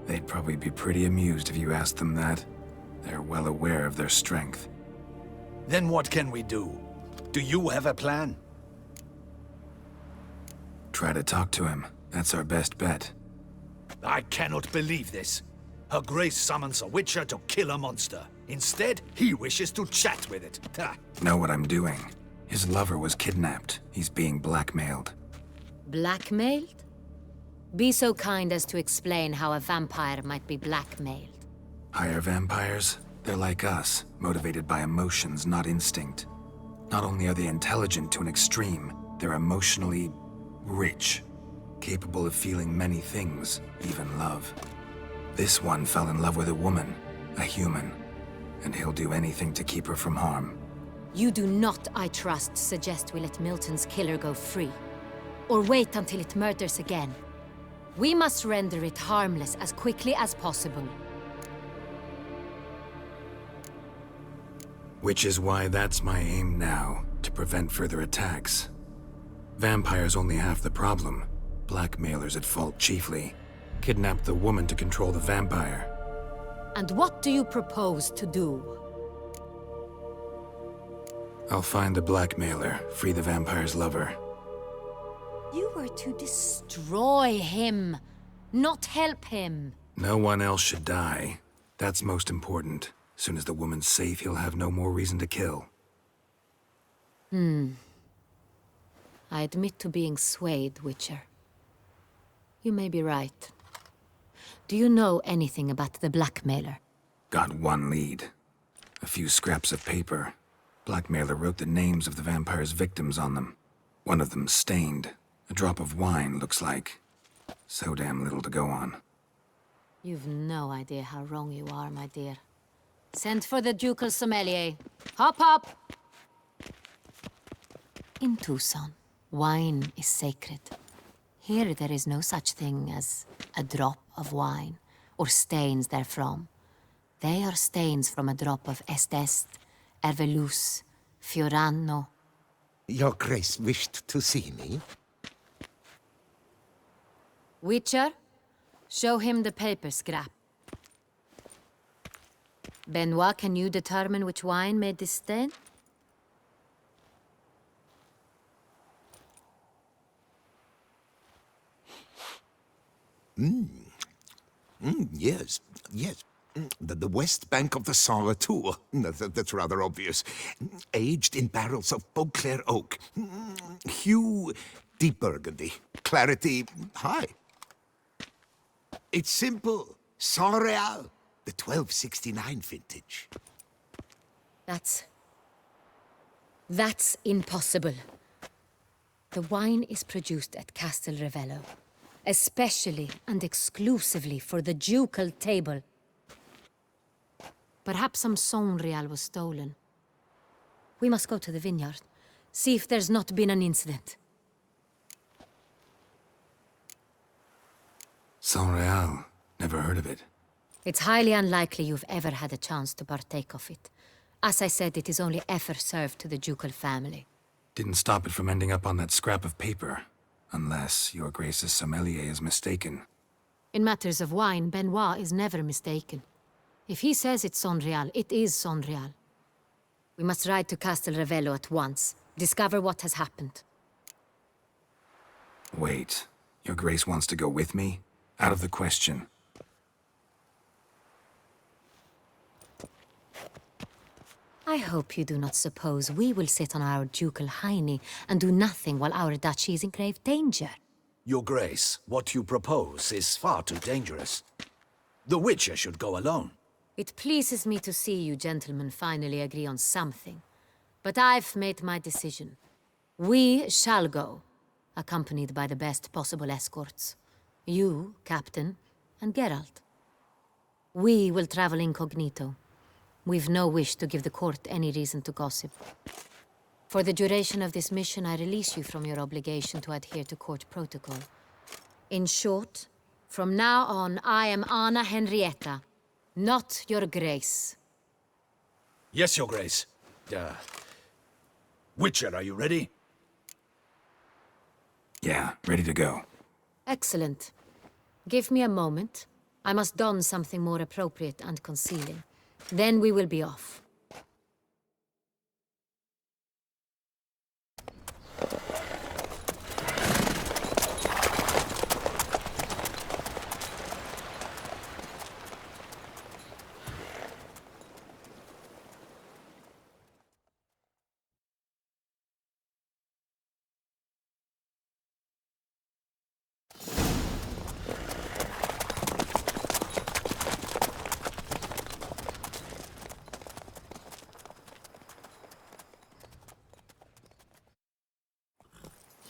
They'd probably be pretty amused if you asked them that. They're well aware of their strength. Then what can we do? Do you have a plan? Try to talk to him. That's our best bet. I cannot believe this. Her Grace summons a witcher to kill a monster. Instead, he wishes to chat with it. Ha. Know what I'm doing. His lover was kidnapped. He's being blackmailed. Blackmailed? Be so kind as to explain how a vampire might be blackmailed. Higher vampires? They're like us, motivated by emotions, not instinct. Not only are they intelligent to an extreme, they're emotionally rich, capable of feeling many things, even love. This one fell in love with a woman, a human, and he'll do anything to keep her from harm. You do not, I trust, suggest we let Milton's killer go free. Or wait until it murders again. We must render it harmless as quickly as possible. Which is why that's my aim now, to prevent further attacks. Vampires only half the problem. Blackmailers at fault chiefly. Kidnapped the woman to control the vampire. And what do you propose to do? I'll find the blackmailer, free the vampire's lover. You were to destroy him, not help him. No one else should die. That's most important. Soon as the woman's safe, he'll have no more reason to kill. I admit to being swayed, Witcher. You may be right. Do you know anything about the blackmailer? Got one lead. A few scraps of paper. Blackmailer wrote the names of the vampire's victims on them. One of them stained. A drop of wine, looks like. So damn little to go on. You've no idea how wrong you are, my dear. Send for the ducal sommelier. Hop, hop! In Tucson, wine is sacred. Here there is no such thing as a drop of wine, or stains therefrom. They are stains from a drop of Est, Ervelus, Fiorano. Your Grace wished to see me? Witcher, show him the paper scrap. Benoit, can you determine which wine made this stain? Yes. The west bank of the Saar too. That's rather obvious. Aged in barrels of Beauclair oak. Hue, deep burgundy. Clarity, high. It's simple. Saint Real, the 1269 vintage. That's impossible. The wine is produced at Castel Revello, especially and exclusively for the ducal table. Perhaps some Saint-Real was stolen. We must go to the vineyard, see if there's not been an incident. Saint-Real. Never heard of it. It's highly unlikely you've ever had a chance to partake of it. As I said, it is only ever served to the ducal family. Didn't stop it from ending up on that scrap of paper. Unless your Grace's sommelier is mistaken. In matters of wine, Benoit is never mistaken. If he says it's Saint-Real, it is Saint-Real. We must ride to Castel Revello at once. Discover what has happened. Wait. Your Grace wants to go with me? Out of the question. I hope you do not suppose we will sit on our ducal hiney and do nothing while our duchy is in grave danger. Your Grace, what you propose is far too dangerous. The Witcher should go alone. It pleases me to see you gentlemen finally agree on something. But I've made my decision. We shall go. accompanied by the best possible escorts. You, Captain, and Geralt. We will travel incognito. We've no wish to give the court any reason to gossip. For the duration of this mission, I release you from your obligation to adhere to court protocol. In short, from now on, I am Anna Henrietta, not your grace. Yes, Your Grace. Witcher, are you ready? Yeah, ready to go. Excellent. Give me a moment. I must don something more appropriate and concealing. Then we will be off.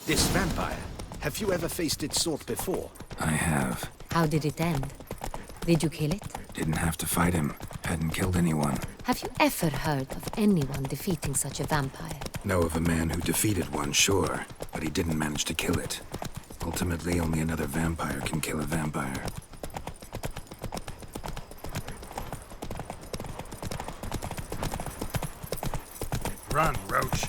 This vampire, have you ever faced its sort before? I have. How did it end? Did you kill it? Didn't have to fight him. Hadn't killed anyone. Have you ever heard of anyone defeating such a vampire? Know of a man who defeated one, sure, but he didn't manage to kill it. Ultimately, only another vampire can kill a vampire. Run, Roach.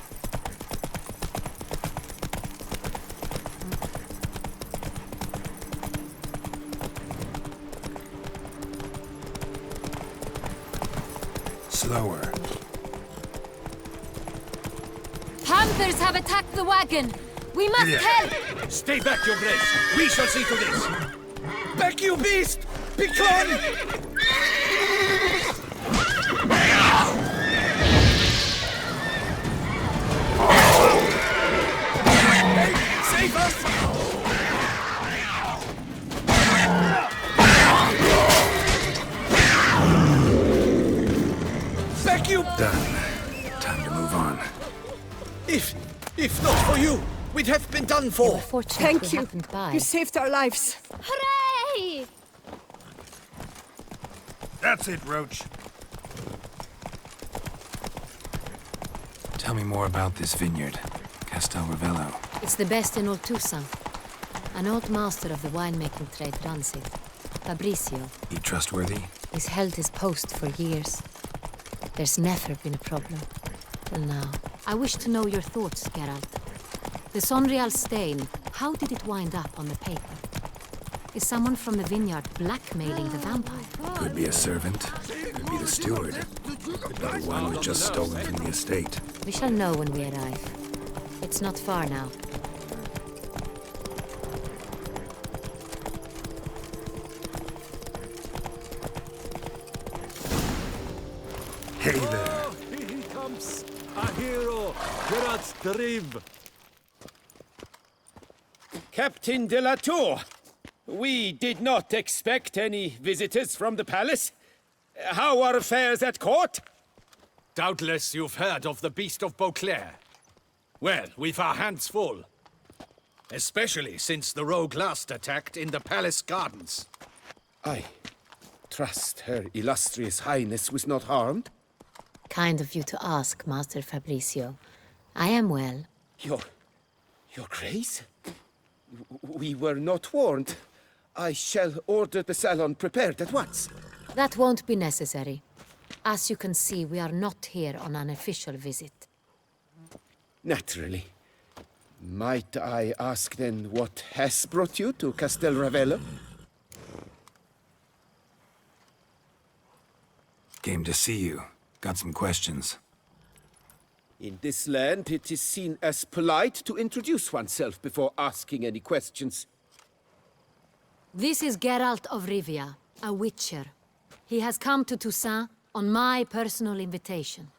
Slower. Panthers have attacked the wagon! We must help! Stay back, Your Grace. We shall see to this. Back, you beast! Be gone! Save us! Back, you... Done. Time to move on. If not for you, we'd have been done for. Thank you. You saved our lives. Hooray! That's it, Roach. Tell me more about this vineyard. Castel Ravello. It's the best in all Toussaint. An old master of the winemaking trade runs it. Fabrizio. He trustworthy? He's held his post for years. There's never been a problem. Till now. I wish to know your thoughts, Geralt. The Sonreal stain, how did it wind up on the paper? Is someone from the vineyard blackmailing the vampire? Could be a servant. Could be the steward. Could be the one we just stolen from the estate. We shall know when we arrive. It's not far now. Hey there. Oh, here he comes. A hero. Geralt's Drib. Captain de la Tour, we did not expect any visitors from the palace. How are affairs at court? Doubtless you've heard of the Beast of Beauclair. Well, we've our hands full. Especially since the rogue last attacked in the palace gardens. I trust Her Illustrious Highness was not harmed? Kind of you to ask, Master Fabrizio. I am well. Your Grace? We were not warned. I shall order the salon prepared at once. That won't be necessary. As you can see, we are not here on an official visit. Naturally. Might I ask then what has brought you to Castel Ravello? Came to see you. Got some questions. In this land, it is seen as polite to introduce oneself before asking any questions. This is Geralt of Rivia, a witcher. He has come to Toussaint on my personal invitation.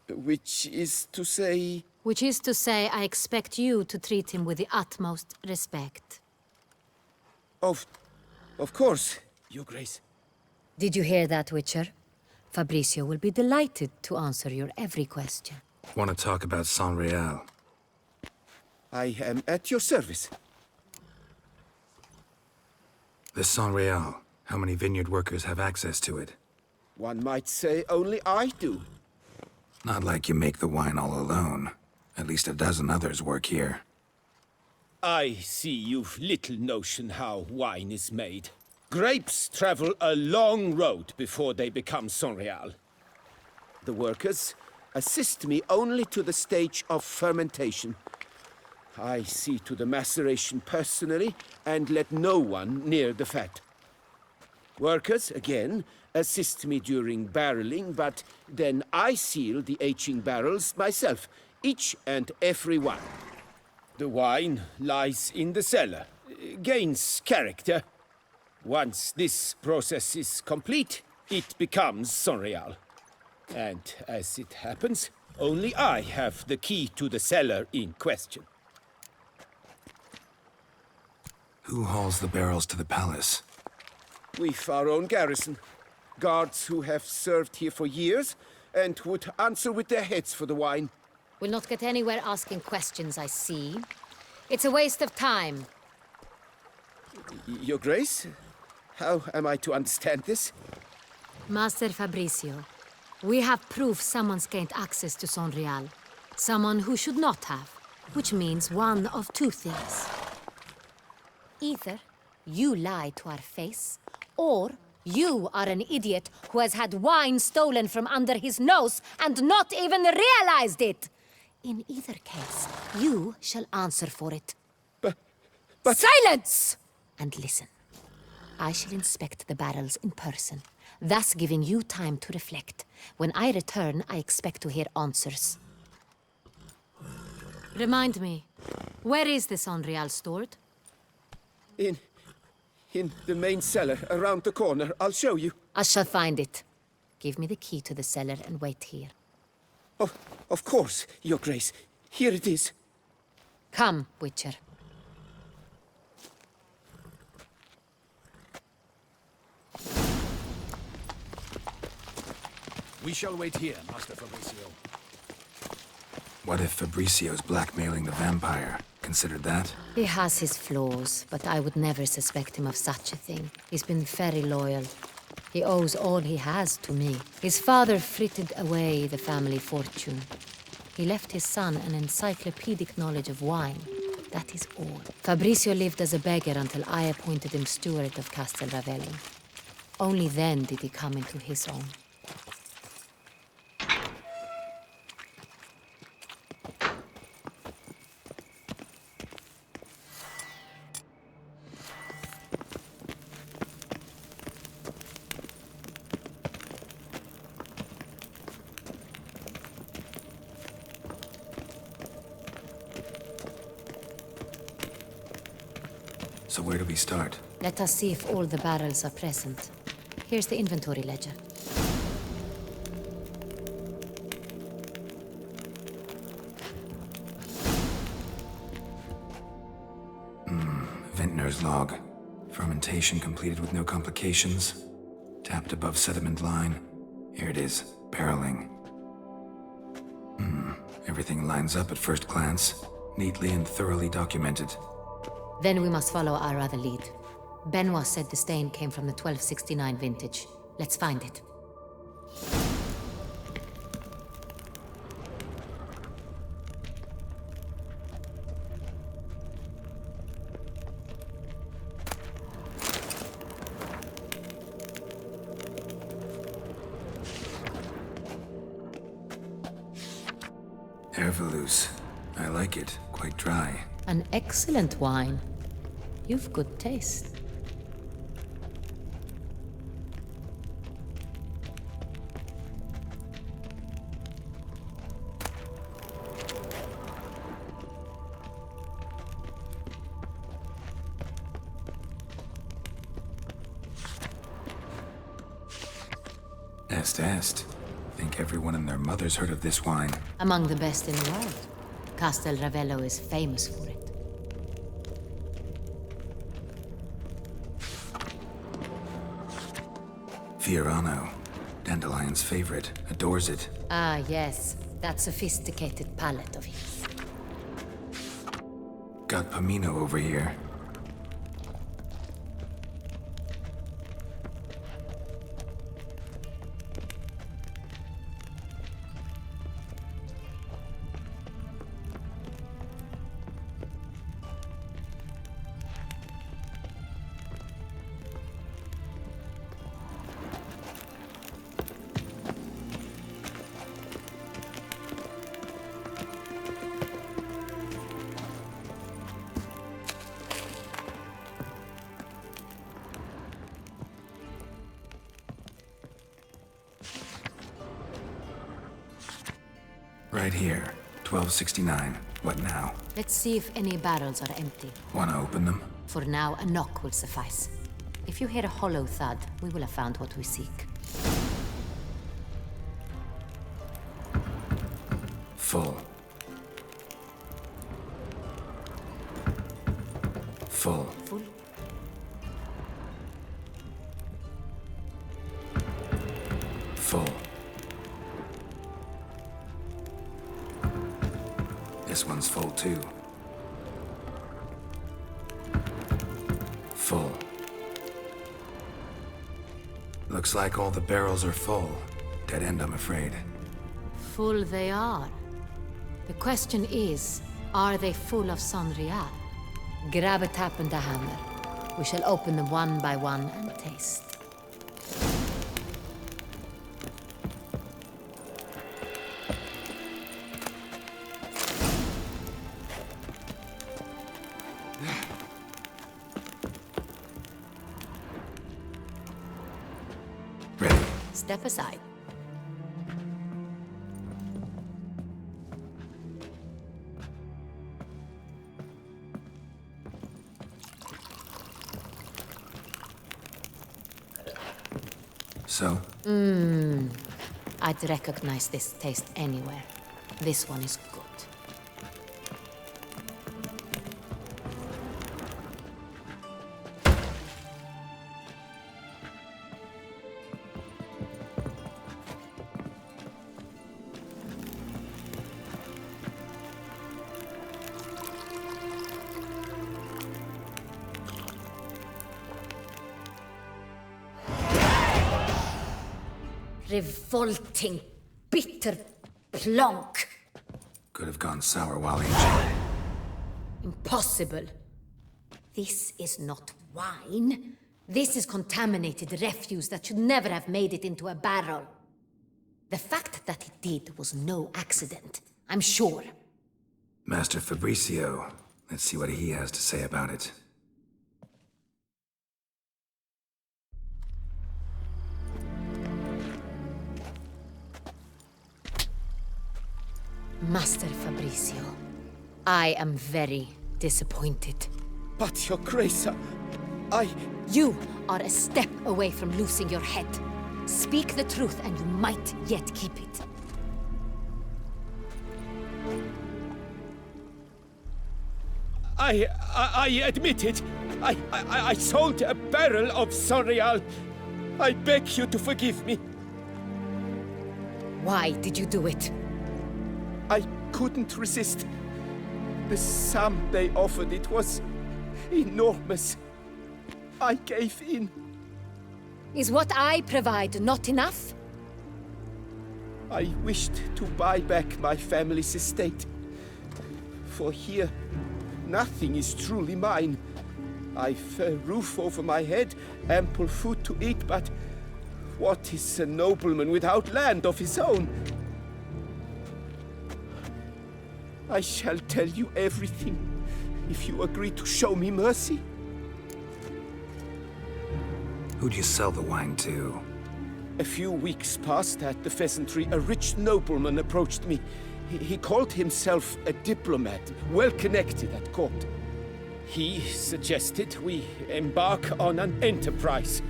Which is to say... Which is to say, I expect you to treat him with the utmost respect. Of course, Your Grace. Did you hear that, Witcher? Fabrizio will be delighted to answer your every question. Want to talk about Sonreal? I am at your service. The Saint-Réal. How many vineyard workers have access to it? One might say only I do. Not like you make the wine all alone. At least a dozen others work here. I see you've little notion how wine is made. Grapes travel a long road before they become Saint-Réal. The workers assist me only to the stage of fermentation. I see to the maceration personally and let no one near the fat. Workers, again, assist me during barreling, but then I seal the aging barrels myself, each and every one. The wine lies in the cellar, gains character. Once this process is complete, it becomes Saint-Réal. And as it happens, only I have the key to the cellar in question. Who hauls the barrels to the palace? We've our own garrison. Guards who have served here for years and would answer with their heads for the wine. We'll not get anywhere asking questions, I see. It's a waste of time. Your Grace? How am I to understand this? Master Fabricio, we have proof someone's gained access to Saint-Réal. Someone who should not have. Which means one of two things. Either you lie to our face, or you are an idiot who has had wine stolen from under his nose and not even realized it. In either case, you shall answer for it. But... Silence! And listen. I shall inspect the barrels in person, thus giving you time to reflect. When I return, I expect to hear answers. Remind me, where is the Saint-Réal stored? In the main cellar, around the corner. I'll show you. I shall find it. Give me the key to the cellar and wait here. Oh, of course, Your Grace. Here it is. Come, Witcher. We shall wait here, Master Fabricio. What if Fabricio's blackmailing the vampire? Considered that? He has his flaws, but I would never suspect him of such a thing. He's been very loyal. He owes all he has to me. His father frittered away the family fortune. He left his son an encyclopedic knowledge of wine. That is all. Fabricio lived as a beggar until I appointed him steward of Castel Ravello. Only then did he come into his own. So where do we start? Let us see if all the barrels are present. Here's the inventory ledger. Vintner's log. Fermentation completed with no complications. Tapped above sediment line. Here it is, barreling. Everything lines up at first glance. Neatly and thoroughly documented. Then we must follow our other lead. Benoit said the stain came from the 1269 vintage. Let's find it. Herveloos. I like it. Quite dry. An excellent wine. You've good taste. Est. Think everyone and their mother's heard of this wine. Among the best in the world. Castel Ravello is famous for it. Fiorano. Dandelion's favorite. Adores it. Ah, yes. That sophisticated palate of his. got Pomino over here. Right here, 1269. What now? Let's see if any barrels are empty. Wanna open them? For now, a knock will suffice. If you hear a hollow thud, we will have found what we seek. Full. Full. Full. Full. This one's full too. Full. Looks like all the barrels are full. Dead end, I'm afraid. Full they are. The question is, are they full of Sonrial? Grab a tap and a hammer. We shall open them one by one and taste. Ready. Step aside. So? I'd recognize this taste anywhere. This one is good. Revolting, bitter plonk. Could have gone sour while aging. Impossible. This is not wine. This is contaminated refuse that should never have made it into a barrel. The fact that it did was no accident, I'm sure. Master Fabricio. Let's see what he has to say about it. Master Fabricio, I am very disappointed. But, Your Grace, I... You are a step away from losing your head. Speak the truth and you might yet keep it. I admit it. I sold a barrel of Sonrial. I beg you to forgive me. Why did you do it? I couldn't resist. The sum they offered, it was enormous. I gave in. Is what I provide not enough? I wished to buy back my family's estate. For here, nothing is truly mine. I've a roof over my head, ample food to eat, but what is a nobleman without land of his own? I shall tell you everything, if you agree to show me mercy. Who'd you sell the wine to? A few weeks past at the pheasantry, a rich nobleman approached me. He called himself a diplomat, well connected at court. He suggested we embark on an enterprise.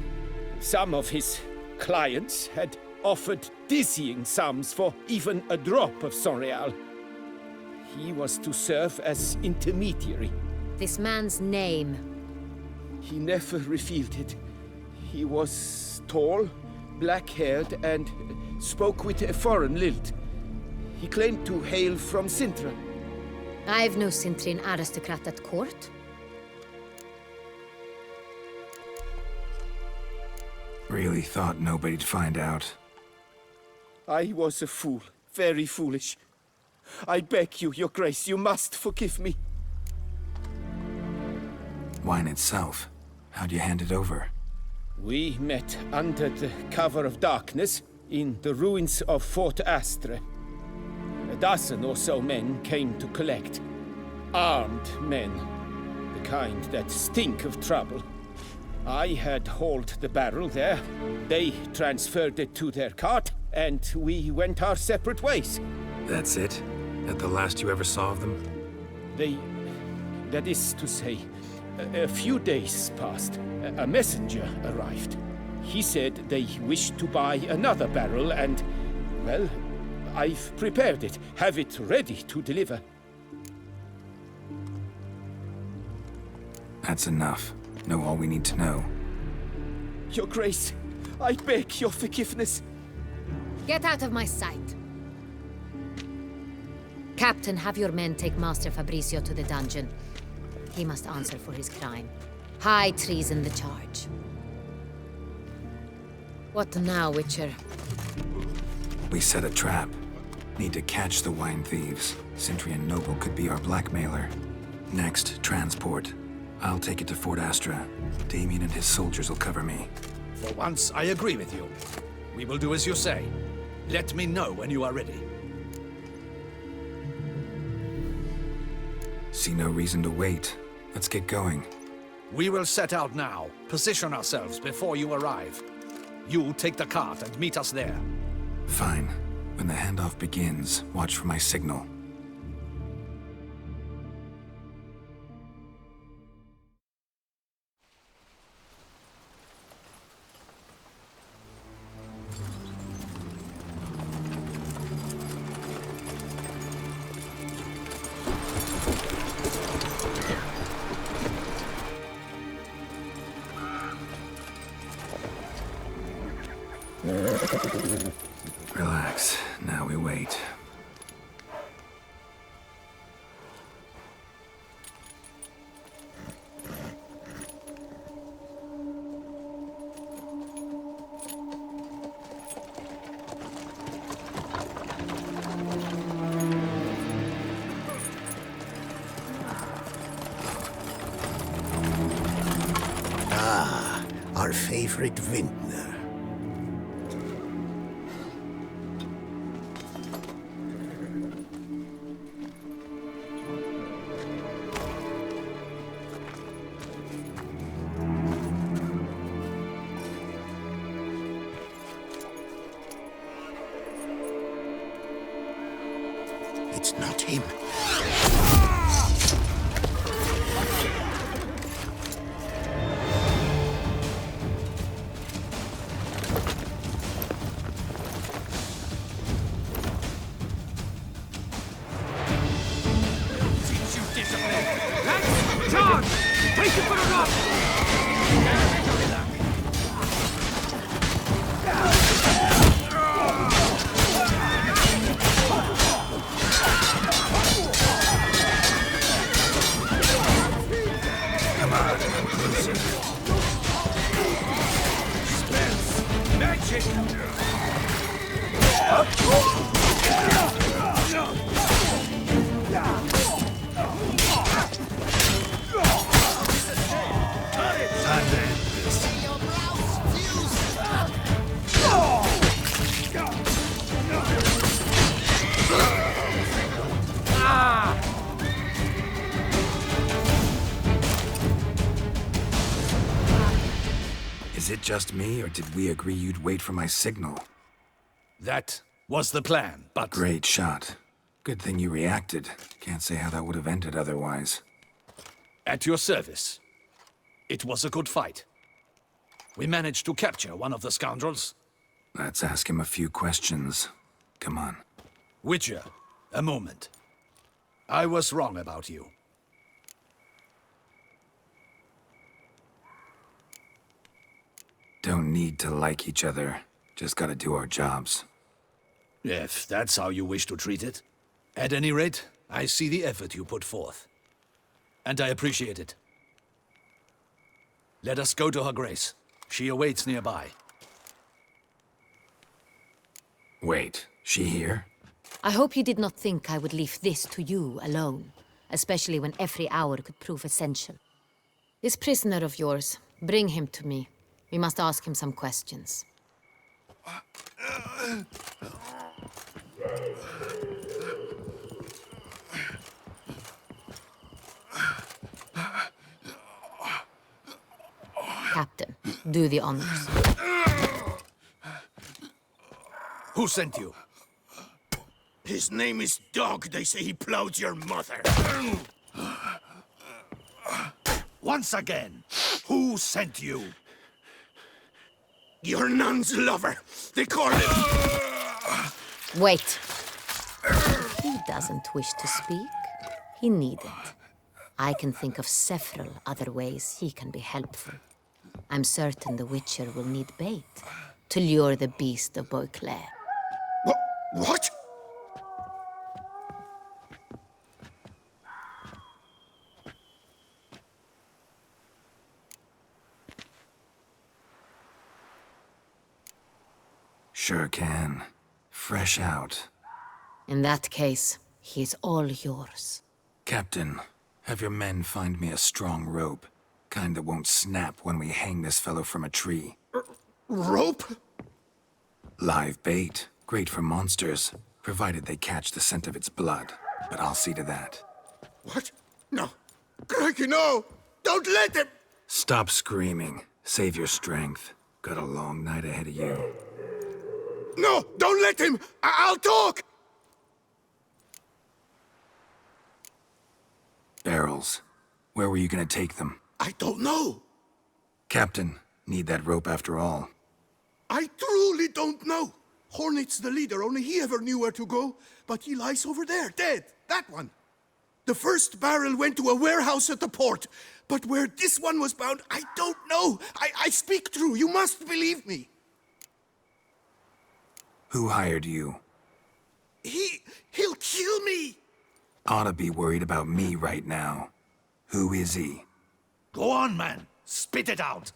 Some of his clients had offered dizzying sums for even a drop of Sonrial. He was to serve as intermediary. This man's name? He never revealed it. He was tall, black-haired, and spoke with a foreign lilt. He claimed to hail from Sintra. I've no Cintrin aristocrat at court. Really thought nobody'd find out. I was a fool. Very foolish. I beg you, your grace, you must forgive me. Wine itself. How'd you hand it over? We met under the cover of darkness in the ruins of Fort Astre. A dozen or so men came to collect. Armed men. The kind that stink of trouble. I had hauled the barrel there. They transferred it to their cart, and we went our separate ways. That's it? That the last you ever saw of them? That is to say, a few days passed. A messenger arrived. He said they wished to buy another barrel and, well, I've prepared it. Have it ready to deliver. That's enough. Know all we need to know. Your Grace, I beg your forgiveness. Get out of my sight. Captain, have your men take Master Fabricio to the dungeon. He must answer for his crime. High treason the charge. What now, Witcher? We set a trap. Need to catch the wine thieves. Cintrian Noble could be our blackmailer. Next, transport. I'll take it to Fort Astra. Damien and his soldiers will cover me. For once, I agree with you. We will do as you say. Let me know when you are ready. See no reason to wait. Let's get going. We will set out now. Position ourselves before you arrive. You take the cart and meet us there. Fine. When the handoff begins, watch for my signal. Relax. Now we wait. Ah, our favorite vintner. It's not him. John! Take it for a run! Come on, closer. Spells! Magic! Is it just me, or did we agree you'd wait for my signal? That was the plan, but... Great shot. Good thing you reacted. Can't say how that would have ended otherwise. At your service. It was a good fight. We managed to capture one of the scoundrels. Let's ask him a few questions. Come on. Witcher, a moment. I was wrong about you. Don't need to like each other. Just gotta do our jobs. If that's how you wish to treat it. At any rate, I see the effort you put forth, and I appreciate it. Let us go to her grace. She awaits nearby. Wait, she here? I hope you did not think I would leave this to you alone, especially when every hour could prove essential. This prisoner of yours, bring him to me. We must ask him some questions. Captain, do the honors. Who sent you? His name is Dog. They say he plowed your mother. Once again, who sent you? Your nun's lover. They call him... Wait. He doesn't wish to speak. He needn't. I can think of several other ways he can be helpful. I'm certain the Witcher will need bait to lure the beast of Beauclair. What? Sure can. Fresh out. In that case, he is all yours. Captain, have your men find me a strong rope. Kind that won't snap when we hang this fellow from a tree. Rope? Live bait. Great for monsters, provided they catch the scent of its blood. But I'll see to that. What? No. Crikey, no! Don't let him! Stop screaming. Save your strength. Got a long night ahead of you. No! Don't let him! I'll talk! Barrels. Where were you gonna take them? I don't know. Captain, need that rope after all. I truly don't know. Hornet's the leader, only he ever knew where to go. But he lies over there, dead. That one. The first barrel went to a warehouse at the port. But where this one was bound, I don't know. I speak true. You must believe me. Who hired you? He'll kill me. Oughta be worried about me right now. Who is he? Go on, man. Spit it out.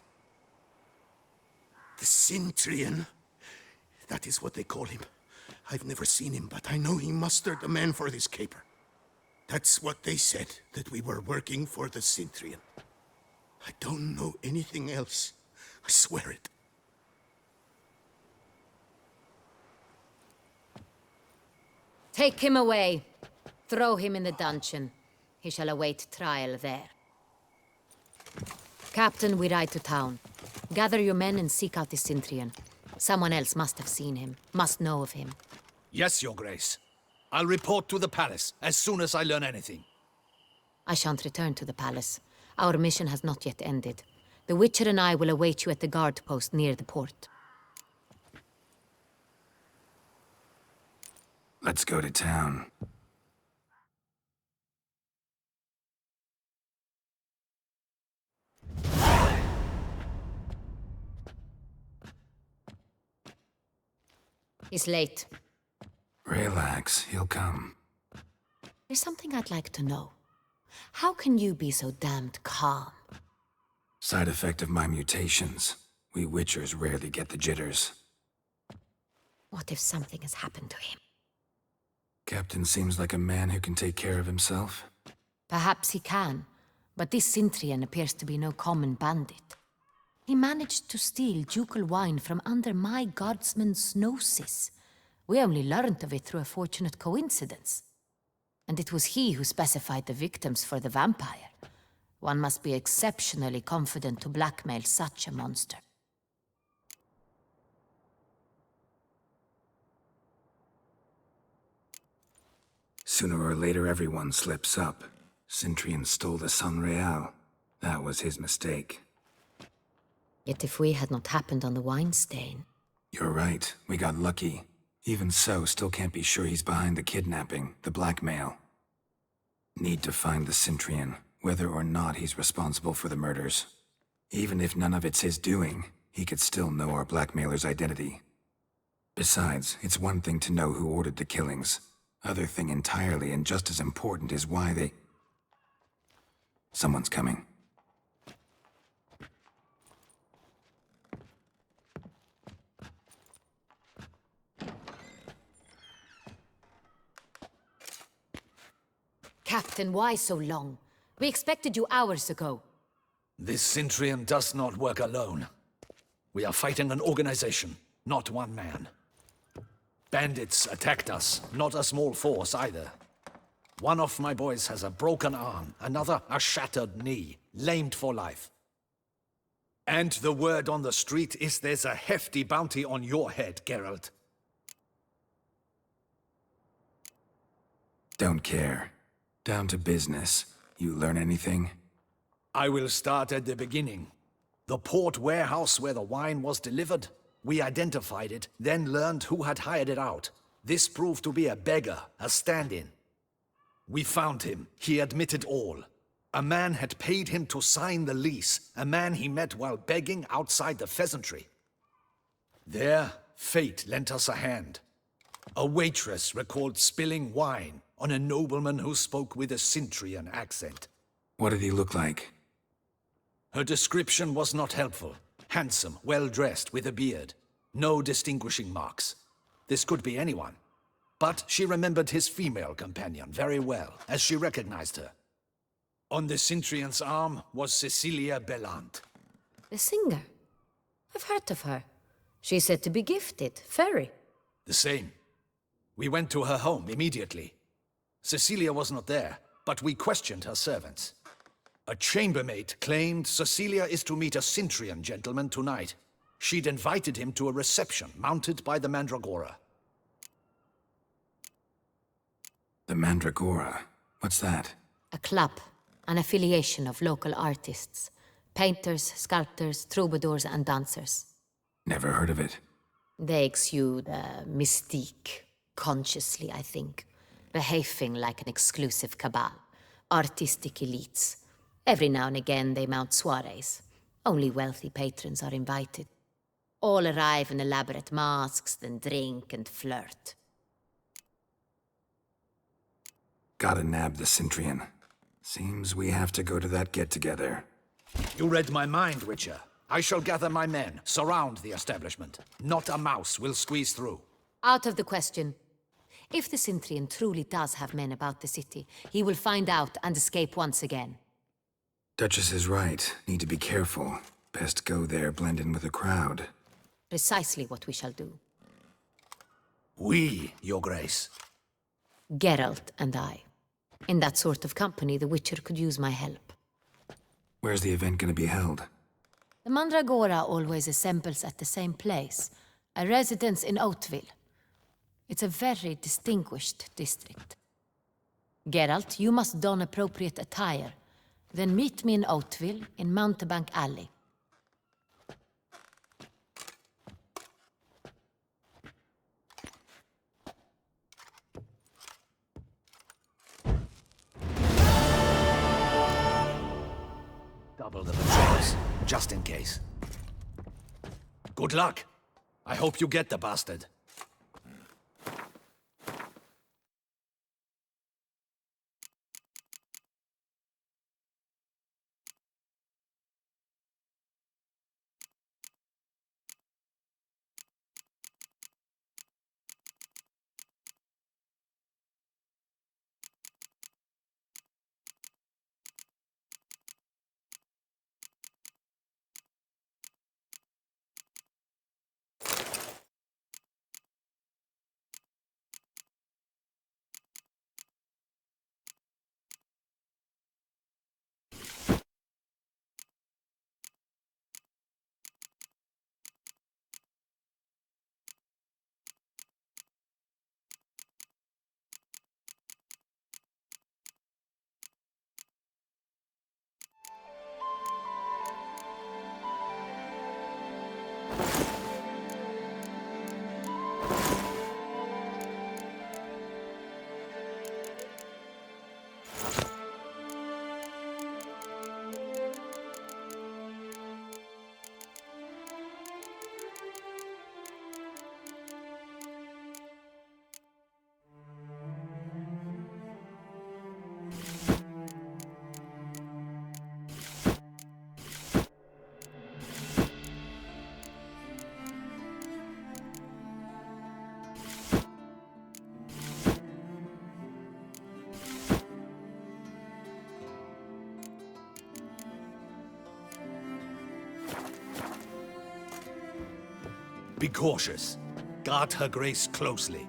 The Cintrian. That is what they call him. I've never seen him, but I know he mustered a man for this caper. That's what they said, that we were working for the Cintrian. I don't know anything else. I swear it. Take him away. Throw him in the dungeon. He shall await trial there. Captain, we ride to town. Gather your men and seek out the Cintrian. Someone else must have seen him, must know of him. Yes, Your Grace. I'll report to the palace as soon as I learn anything. I shan't return to the palace. Our mission has not yet ended. The Witcher and I will await you at the guard post near the port. Let's go to town. He's late. Relax, he'll come. There's something I'd like to know. How can you be so damned calm? Side effect of my mutations. We Witchers rarely get the jitters. What if something has happened to him? Captain seems like a man who can take care of himself. Perhaps he can, but this Cintrian appears to be no common bandit. He managed to steal ducal wine from under my guardsman's noses. We only learned of it through a fortunate coincidence. And it was he who specified the victims for the vampire. One must be exceptionally confident to blackmail such a monster. Sooner or later, everyone slips up. Cintrian stole the Sun Real. That was his mistake. Yet if we had not happened on the wine stain... You're right. We got lucky. Even so, still can't be sure he's behind the kidnapping, the blackmail. Need to find the Cintrian, whether or not he's responsible for the murders. Even if none of it's his doing, he could still know our blackmailer's identity. Besides, it's one thing to know who ordered the killings. Other thing entirely, and just as important, is why they... Someone's coming. Captain, why so long? We expected you hours ago. This Centurion does not work alone. We are fighting an organization, not one man. Bandits attacked us, not a small force either. One of my boys has a broken arm, another a shattered knee, lamed for life. And the word on the street is there's a hefty bounty on your head, Geralt. Don't care. Down to business. You learn anything? I will start at the beginning. The port warehouse where the wine was delivered. We identified it, then learned who had hired it out. This proved to be a beggar, a stand-in. We found him. He admitted all. A man had paid him to sign the lease, a man he met while begging outside the pheasantry. There, fate lent us a hand. A waitress recalled spilling wine on a nobleman who spoke with a Centurion accent. What did he look like? Her description was not helpful. Handsome, well-dressed, with a beard. No distinguishing marks. This could be anyone. But she remembered his female companion very well, as she recognized her. On the Centurion's arm was Cecilia Bellant. The singer? I've heard of her. She's said to be gifted, very. The same. We went to her home immediately. Cecilia was not there, but we questioned her servants. A chambermaid claimed Cecilia is to meet a Centurion gentleman tonight. She'd invited him to a reception mounted by the Mandragora. The Mandragora? What's that? A club, an affiliation of local artists. Painters, sculptors, troubadours and dancers. Never heard of it. They exude mystique, consciously, I think. Behaving like an exclusive cabal. Artistic elites. Every now and again they mount soirees. Only wealthy patrons are invited. All arrive in elaborate masks, then drink and flirt. Gotta nab the Centurion. Seems we have to go to that get-together. You read my mind, Witcher. I shall gather my men, surround the establishment. Not a mouse will squeeze through. Out of the question. If the Centurion truly does have men about the city, he will find out and escape once again. Duchess is right. Need to be careful. Best go there, blend in with the crowd. Precisely what we shall do. We, Your Grace. Geralt and I. In that sort of company, the Witcher could use my help. Where's the event gonna be held? The Mandragora always assembles at the same place, a residence in Oatville. It's a very distinguished district. Geralt, you must don appropriate attire. Then meet me in Oatville, in Mountebank Alley. Double the patrols, just in case. Good luck. I hope you get the bastard. Be cautious. Guard her grace closely.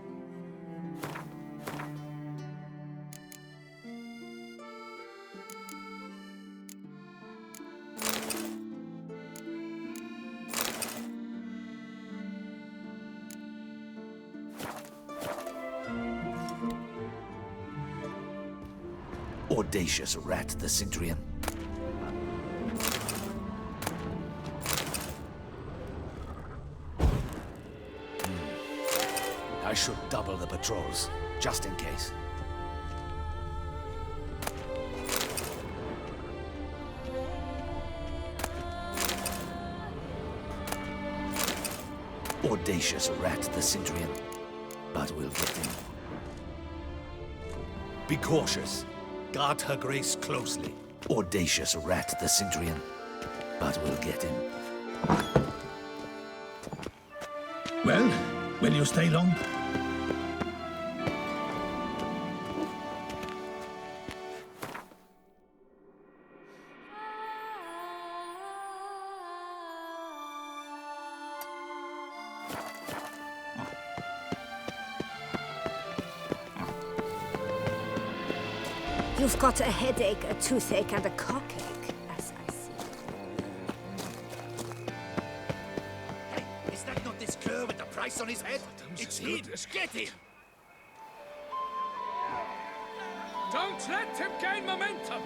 Audacious rat, the Cintrian. I should double the patrols, just in case. Audacious rat, the Cintrian. But we'll get him. Be cautious. Guard her grace closely. Audacious rat, the Cintrian. But we'll get him. Well, will you stay long? You've got a headache, a toothache, and a cockache, as I see. Hey, is that not this cur with the price on his head? It's him! Get him! Don't let him gain momentum!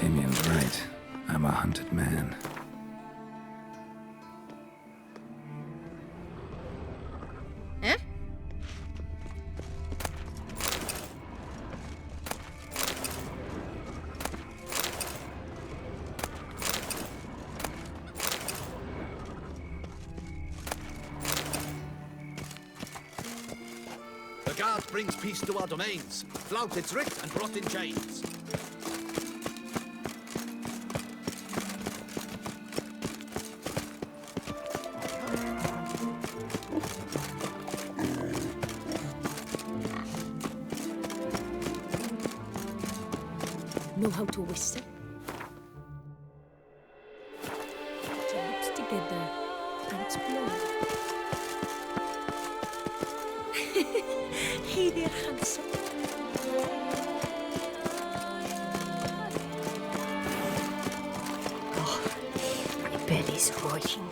Damien's right. I'm a hunted man. Eh? The guard brings peace to our domains. Flout its writ and brought in chains. Know how to whistle? Put your lips together and explore. Hey there, handsome. Oh, my belly's rolling.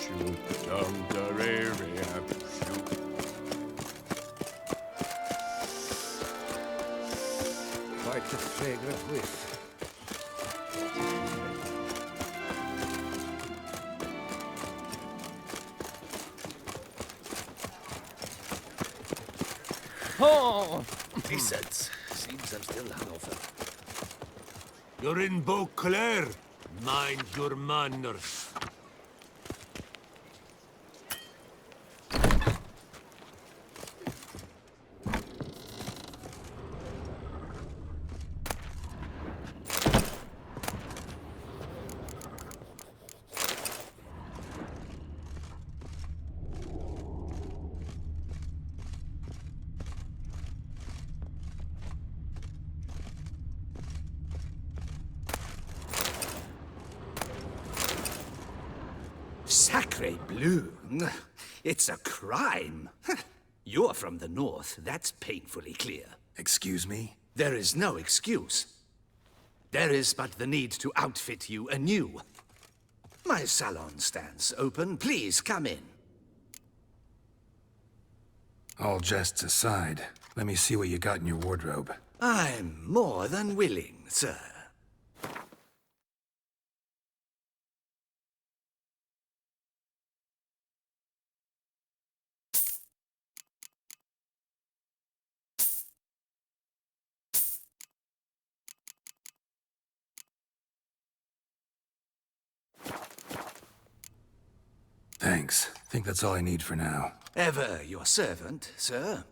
Shoot down the Rivia, shoot. Quite a fragrant whiff. Oh! Lizards. Seems I'm still hungover. You're in Beauclair. Mind your manners. Sacre bleu! It's a crime! You're from the north, that's painfully clear. Excuse me? There is no excuse. There is but the need to outfit you anew. My salon stands open. Please come in. All jests aside, let me see what you got in your wardrobe. I'm more than willing, sir. Thanks. Think that's all I need for now. Ever your servant, sir.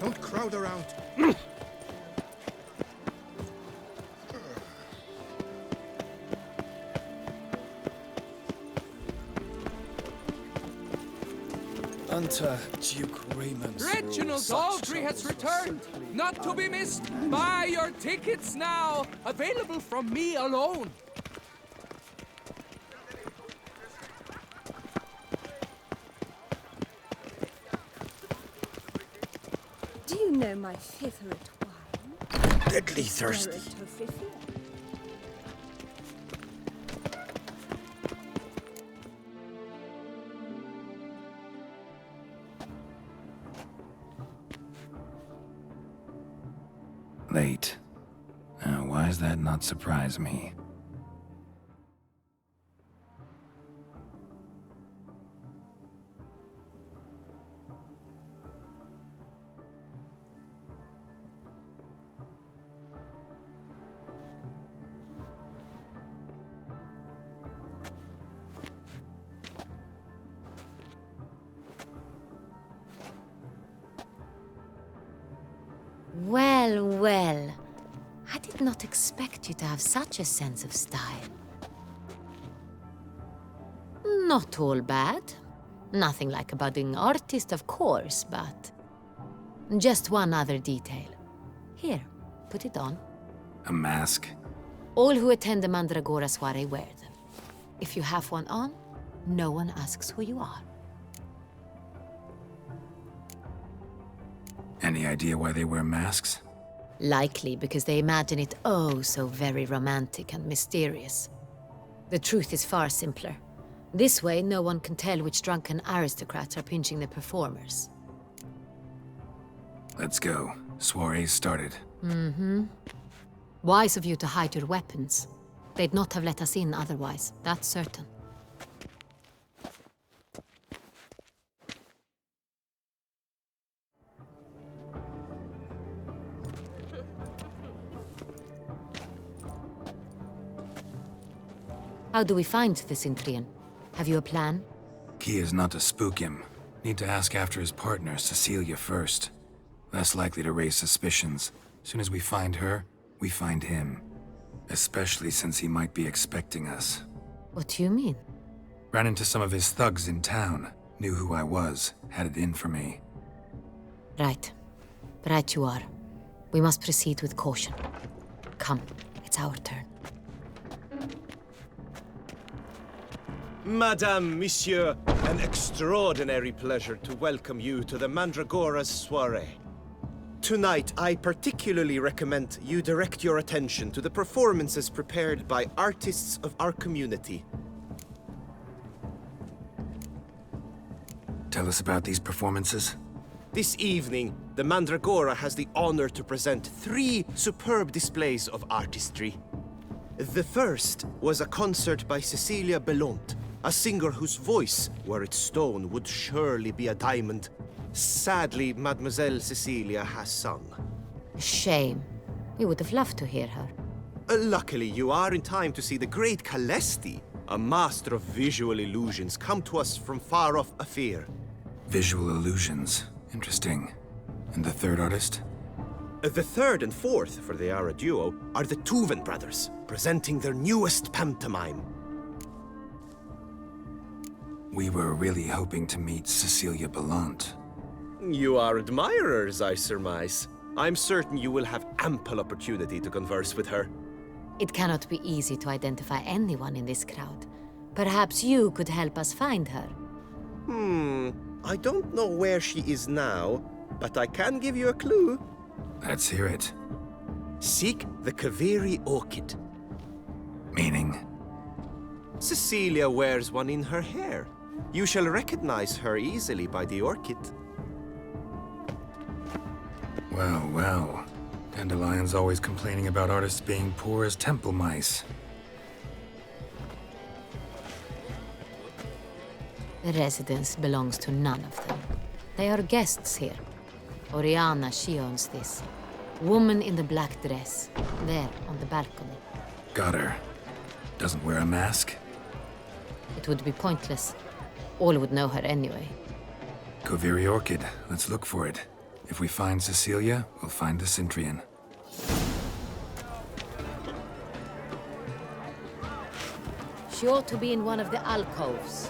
Don't crowd around. Unto Duke Raymond's Reginald Aldry has returned, not to be missed. Buy your tickets now, available from me alone. Do you know my favorite wine? Deadly thirsty. Geralt of Rivia. Late. Why does that not surprise me? Well, well. I did not expect you to have such a sense of style. Not all bad. Nothing like a budding artist, of course, but... just one other detail. Here, put it on. A mask? All who attend the Mandragora soiree wear them. If you have one on, no one asks who you are. Any idea why they wear masks? Likely because they imagine it oh so very romantic and mysterious. The truth is far simpler. This way, no one can tell which drunken aristocrats are pinching the performers. Let's go. Soiree's started. Mm-hmm. Wise of you to hide your weapons. They'd not have let us in otherwise, that's certain. How do we find this Intrian? Have you a plan? Key is not to spook him. Need to ask after his partner, Cecilia, first. Less likely to raise suspicions. Soon as we find her, we find him. Especially since he might be expecting us. What do you mean? Ran into some of his thugs in town. Knew who I was. Had it in for me. Right. Right you are. We must proceed with caution. Come, it's our turn. Madame, Monsieur, an extraordinary pleasure to welcome you to the Mandragora's soiree. Tonight, I particularly recommend you direct your attention to the performances prepared by artists of our community. Tell us about these performances. This evening, the Mandragora has the honor to present 3 superb displays of artistry. The first was a concert by Cecilia Belont, a singer whose voice, were it stone, would surely be a diamond. Sadly, Mademoiselle Cecilia has sung. Shame. We would have loved to hear her. Luckily, you are in time to see the great Calesti, a master of visual illusions, come to us from far off Afir. Visual illusions. Interesting. And the third artist? The third and fourth, for they are a duo, are the Tuven brothers, presenting their newest pantomime. We were really hoping to meet Cecilia Bellant. You are admirers, I surmise. I'm certain you will have ample opportunity to converse with her. It cannot be easy to identify anyone in this crowd. Perhaps you could help us find her. I don't know where she is now, but I can give you a clue. Let's hear it. Seek the Kaveri orchid. Meaning? Cecilia wears one in her hair. You shall recognize her easily by the orchid. Well, well. Dandelion's always complaining about artists being poor as temple mice. The residence belongs to none of them. They are guests here. Oriana, she owns this. Woman in the black dress. There, on the balcony. Got her. Doesn't wear a mask? It would be pointless. All would know her anyway. Kaveri Orchid. Let's look for it. If we find Cecilia, we'll find the Cintrian. She ought to be in one of the alcoves.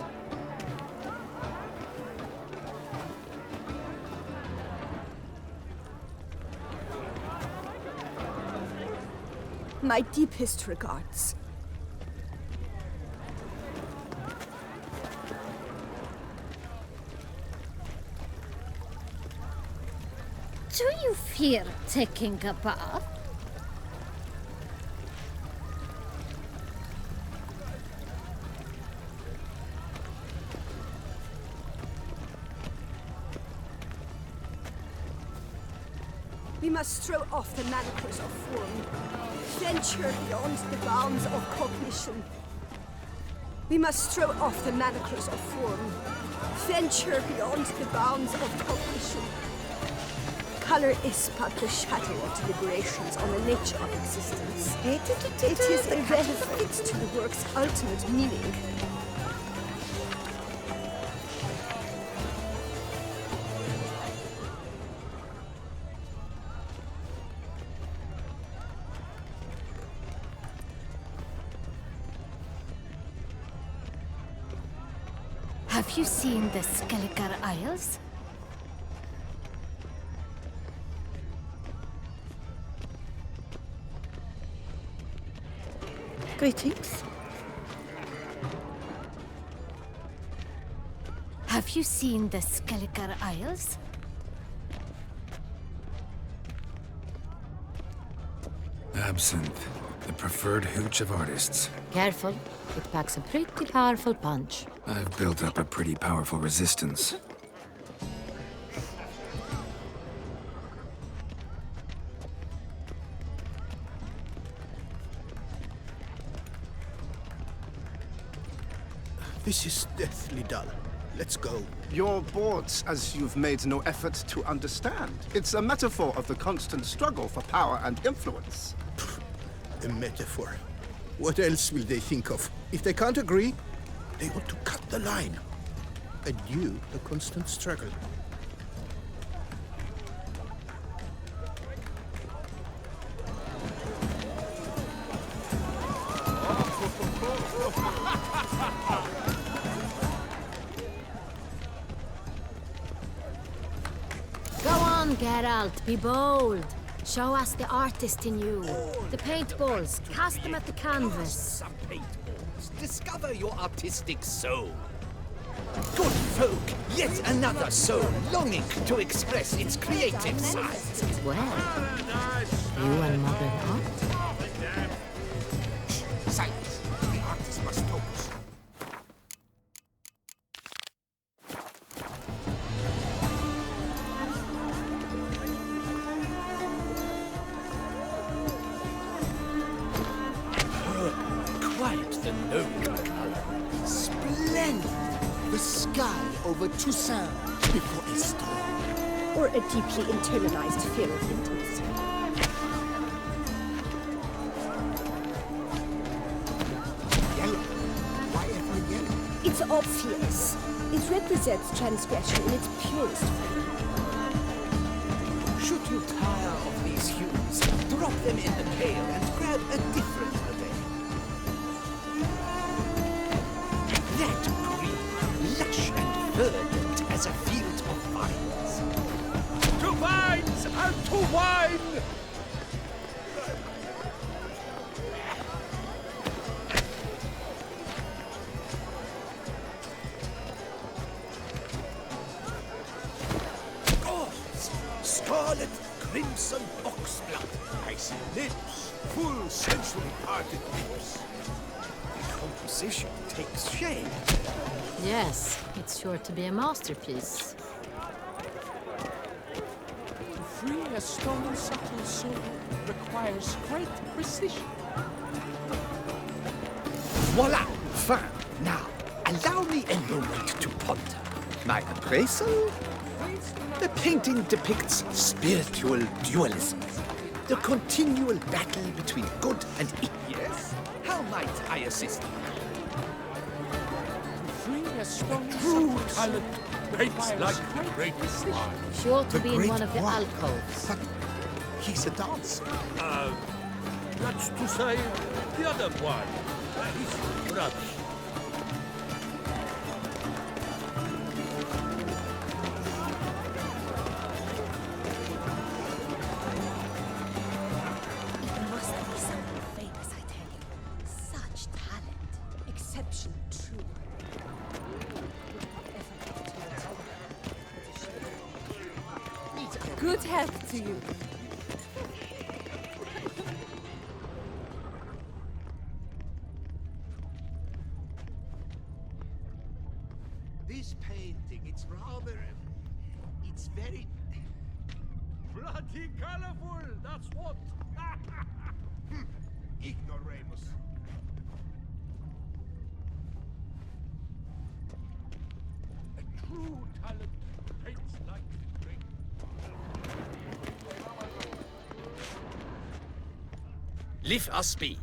My deepest regards. Do you fear taking a bath? We must throw off the manacles of form, venture beyond the bounds of cognition. We must throw off the manacles of form, venture beyond the bounds of cognition. Color is but the shadow of deliberations on the nature of existence. It is irrelevant to the work's ultimate meaning. Have you seen the Skelliger Isles? Greetings. Have you seen the Skelliger Isles? Absinthe. The preferred hooch of artists. Careful. It packs a pretty powerful punch. I've built up a pretty powerful resistance. This is deathly dull. Let's go. You're bored as you've made no effort to understand. It's a metaphor of the constant struggle for power and influence. A metaphor. What else will they think of? If they can't agree, they ought to cut the line. Adieu, the constant struggle. Go on, Geralt, be bold. Show us the artist in you. The paintballs, cast them at the canvas. Some paintballs. Discover your artistic soul. Good folk, yet another soul longing to express its creative side. Well, you and Mother Art? Silence. The artist must focus. Quite the noble color. Splendid! The sky over Toussaint before a storm. Or a deeply internalized fear of intimacy. Yellow. Why ever yellow? It's obvious. It represents transgression in its purest form. Should you tire of these hues, drop them in the pail and grab a different array. That green, lush and verdant as a field of vines. To vines and to wine! Scarlet, crimson oxblood. I see lips, full sensually parted lips. The composition takes shape. Yes, it's sure to be a masterpiece. To free a stolen subtle soul requires great precision. Voila! Fin. Now, allow me a moment to ponder. My appraisal? The painting depicts spiritual dualism. The continual battle between good and evil. Yes? How might I assist you? To free a stolen True subtle talent soul paints requires like the great great precision. one. Sure to The be in great one of the one. alcoves. But he's a dancer. That's to say, the other one. His brother. It must be something famous, I tell you. Such talent. Exceptional, true. Good health to you. This painting, it's rather... It's very... Bloody colorful, that's what. Ignoramus. A true talent paints like the great. Leave us be.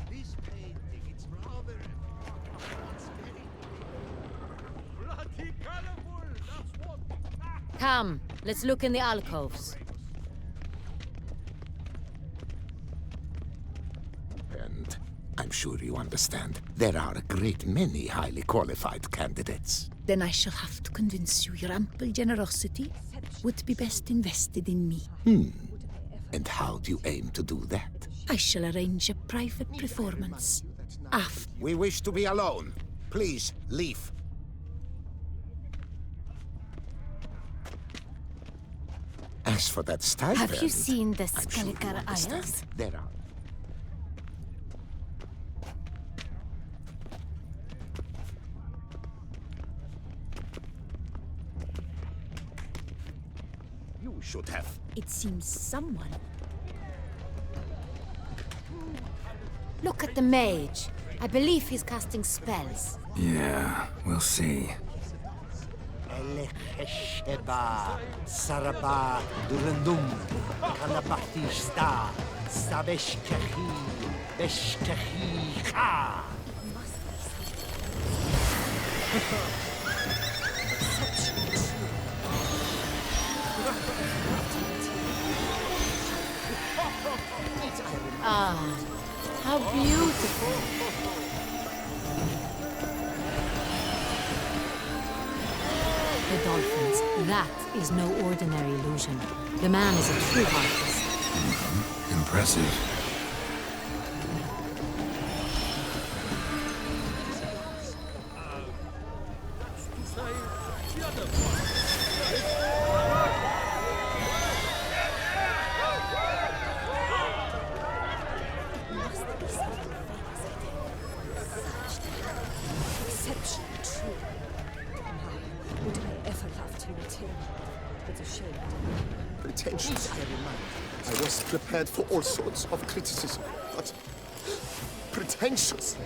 This painting, it's rather... It's very... Bloody colorful, that's what. Come, let's look in the alcoves. And I'm sure you understand, there are a great many highly qualified candidates. Then I shall have to convince you your ample generosity would be best invested in me. And how do you aim to do that? I shall arrange a private performance. After. We wish to be alone. Please, leave. As for that stipend... Have you seen the I'm sure you Skelliger understand. Isles? There are... You should have... It seems someone. Look at the mage. I believe he's casting spells. Yeah, we'll see. Elechesheba, Saraba, Durandum, Kanapahtista, Sabeshkahi, Beshkahi Ka. Ah, how beautiful. That is no ordinary illusion. The man is a true artist. Impressive. Exceptionally true. My, would I ever love to meet him? It's a shame. Pretensions, I remind. I was prepared for all sorts of criticism, but pretentious.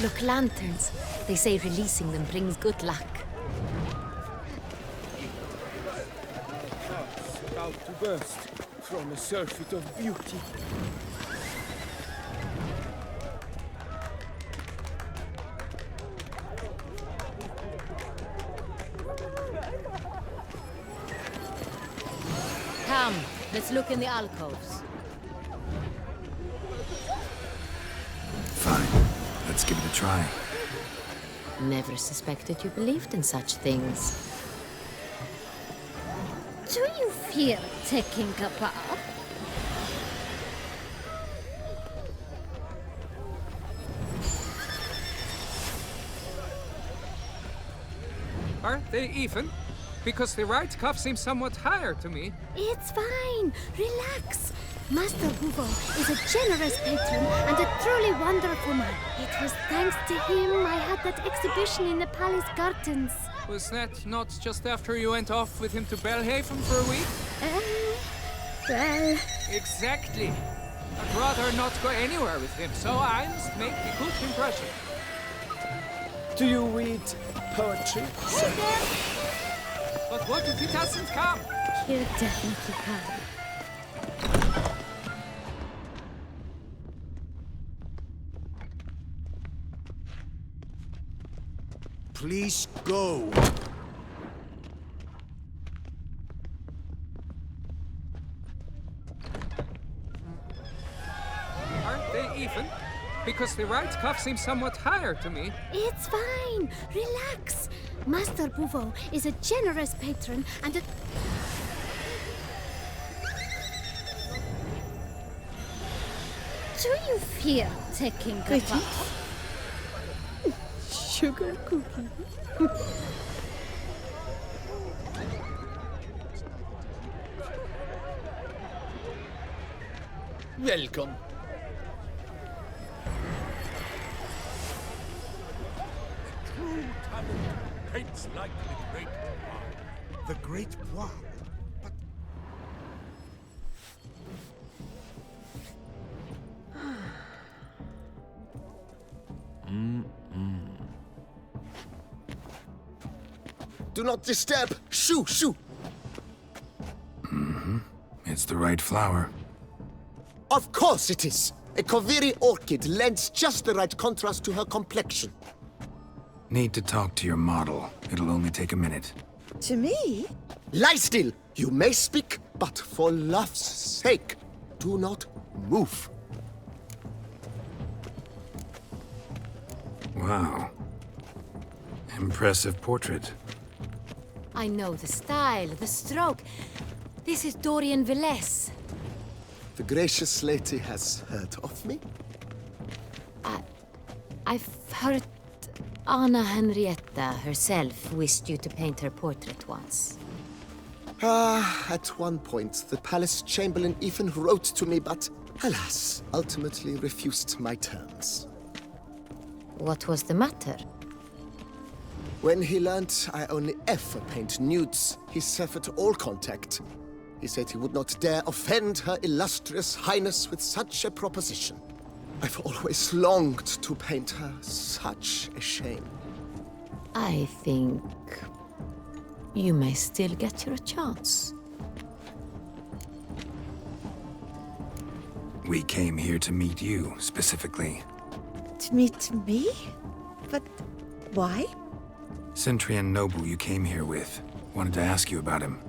Look, lanterns. They say releasing them brings good luck. Hearts about to burst from a surfeit of beauty. Come, let's look in the alcoves. Fine. Let's give it a try. Never suspected you believed in such things. Do you fear taking a bath? Aren't they even? Because the right cuff seems somewhat higher to me. It's fine. Relax. Master Buvo is a generous patron and a truly wonderful man. It was thanks to him I had that exhibition in the palace gardens. Was that not just after you went off with him to Belhaven for a week? Well... Exactly. I'd rather not go anywhere with him, so I must make a good impression. Do you read poetry? But what if he doesn't come? He'll definitely come. Please go. Aren't they even? Because the right cuff seems somewhat higher to me. It's fine. Relax. Master Buvo is a generous patron and a... Do you fear taking a bath? Sugar cookie. Welcome. True talent paints like the great Bois. The Great Bois? But... Do not disturb! Shoo, shoo! It's the right flower. Of course it is! A Koviri orchid lends just the right contrast to her complexion. Need to talk to your model. It'll only take a minute. To me? Lie still! You may speak, but for love's sake, do not move. Wow. Impressive portrait. I know the style, the stroke. This is Dorian Velez. The gracious lady has heard of me? I've heard Anna Henrietta herself wished you to paint her portrait once. At one point, the palace chamberlain even wrote to me, but alas, ultimately refused my terms. What was the matter? When he learned I only ever paint nudes, he severed all contact. He said he would not dare offend her illustrious highness with such a proposition. I've always longed to paint her. Such a shame. I think you may still get your chance. We came here to meet you, specifically. To meet me? But why? Centrian noble you came here with. Wanted to ask you about him.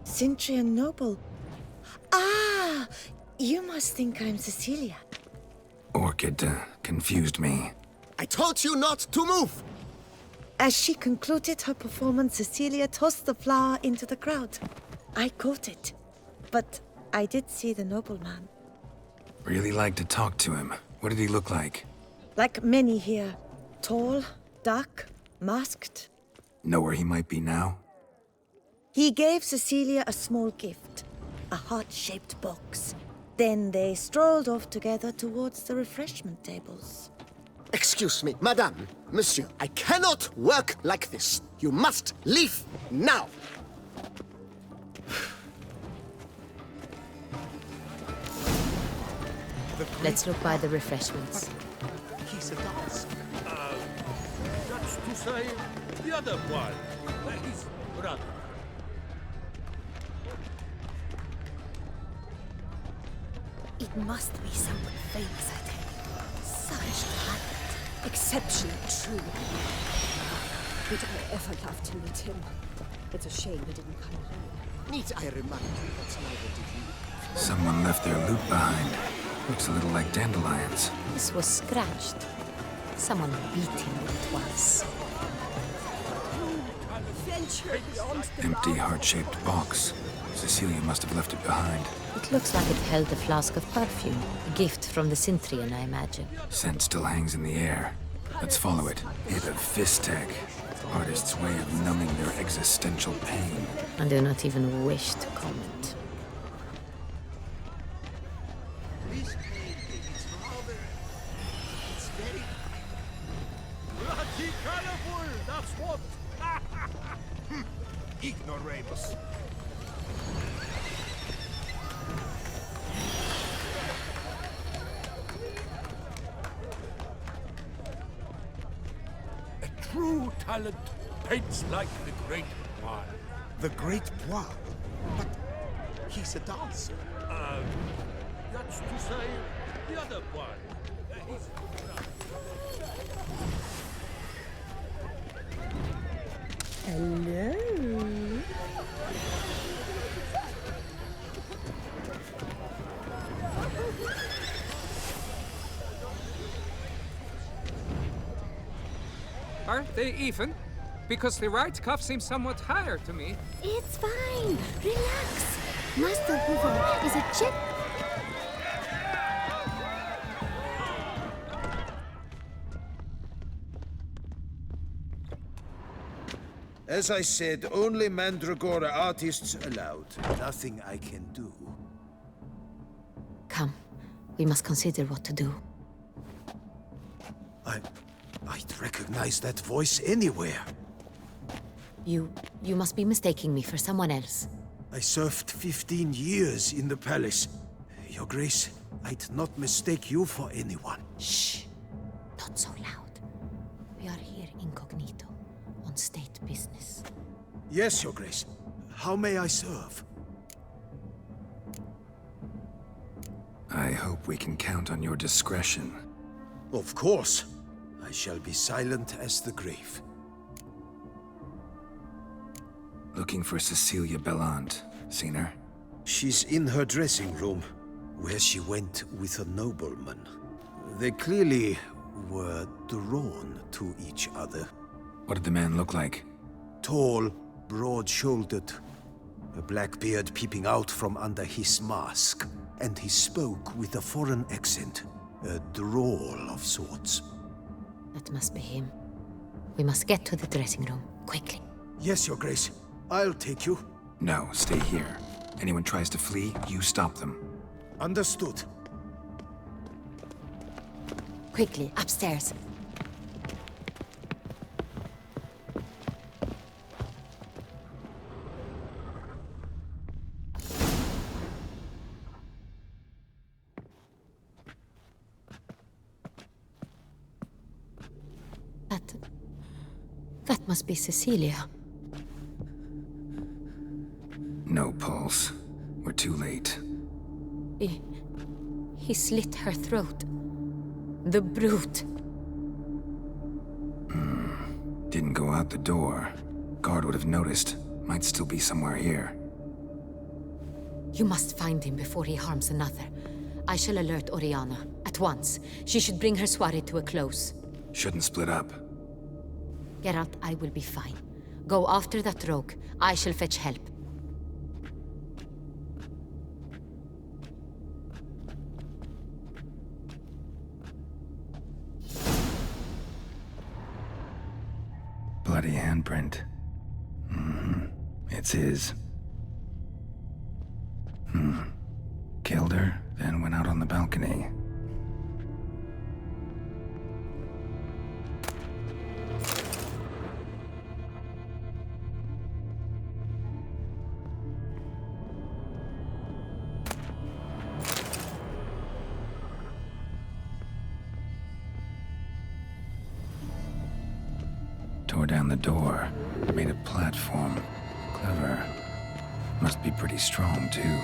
Centrian noble. Ah! You must think I'm Cecilia. Orchid confused me. I told you not to move! As she concluded her performance, Cecilia tossed the flower into the crowd. I caught it, but I did see the nobleman. Really like to talk to him. What did he look like? Like many here. Tall, dark, masked. Know where he might be now? He gave Cecilia a small gift, a heart-shaped box. Then they strolled off together towards the refreshment tables. Excuse me, madame, monsieur, I cannot work like this. You must leave now. Let's look by the refreshments. He's a dancer. That's to say, the other one. His brother. It must be someone famous, I tell you. Such talent. Exceptionally true. Did I ever love to meet him? It's a shame he didn't come here. Need I remind you that neither did you? Someone left their loot behind. Looks a little like dandelions. This was scratched. Someone beat him with it once. Venture beyond the Empty heart-shaped box. Cecilia must have left it behind. It looks like it held a flask of perfume. A gift from the Cintrian, I imagine. Scent still hangs in the air. Let's follow it. Hit of Fistek. Artist's way of numbing their existential pain. I do not even wish to comment. This painting is rather... It's very... Bloody colorful, that's what! Ignoramus. A true talent paints like the great Quái. The great Quái? But he's a dancer. That's to say, the other one. He's... Hello? Aren't they even? Because the right cuff seems somewhat higher to me. It's fine. Relax. Master Hoover is a jet. As I said, only Mandragora artists allowed. Nothing I can do. Come. We must consider what to do. I'd recognize that voice anywhere. You must be mistaking me for someone else. I served 15 years in the palace. Your Grace, I'd not mistake you for anyone. Shh. Not so loud. We are here incognito, on state business. Yes, Your Grace. How may I serve? I hope we can count on your discretion. Of course. I shall be silent as the grave. Looking for Cecilia Bellant. Seen her? She's in her dressing room, where she went with a nobleman. They clearly were drawn to each other. What did the man look like? Tall, broad-shouldered, a black beard peeping out from under his mask. And he spoke with a foreign accent, a drawl of sorts. That must be him. We must get to the dressing room, quickly. Yes, Your Grace. I'll take you. No, stay here. Anyone tries to flee, you stop them. Understood. Quickly, upstairs. That must be Cecilia. No pulse. We're too late. He slit her throat. The brute. Didn't go out the door. Guard would have noticed. Might still be somewhere here. You must find him before he harms another. I shall alert Oriana. At once. She should bring her soirée to a close. Shouldn't split up. Geralt, I will be fine. Go after that rogue. I shall fetch help. Bloody handprint. It's his. Killed her, then went out on the balcony. Tore down the door, made a platform. Clever. Must be pretty strong, too.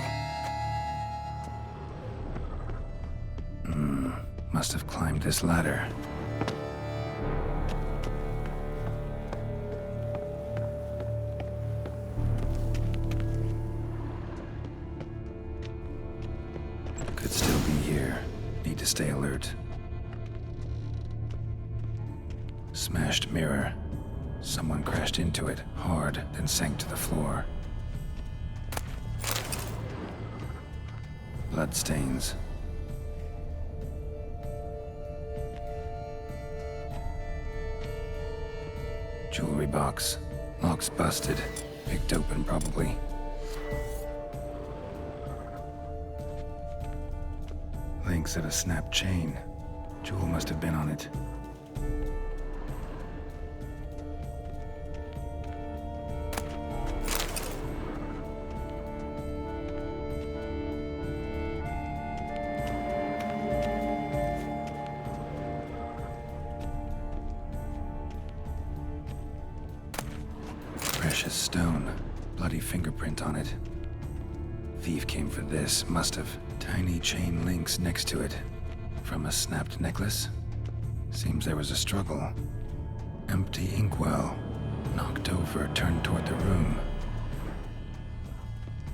Must have climbed this ladder. Could still be here. Need to stay alert. Smashed mirror. Someone crashed into it, hard, then sank to the floor. Bloodstains. Jewelry box. Lock's busted. Picked open, probably. Links of a snapped chain. Jewel must have been on it. Precious stone. Bloody fingerprint on it. Thief came for this, must have. Tiny chain links next to it. From a snapped necklace? Seems there was a struggle. Empty inkwell. Knocked over, turned toward the room.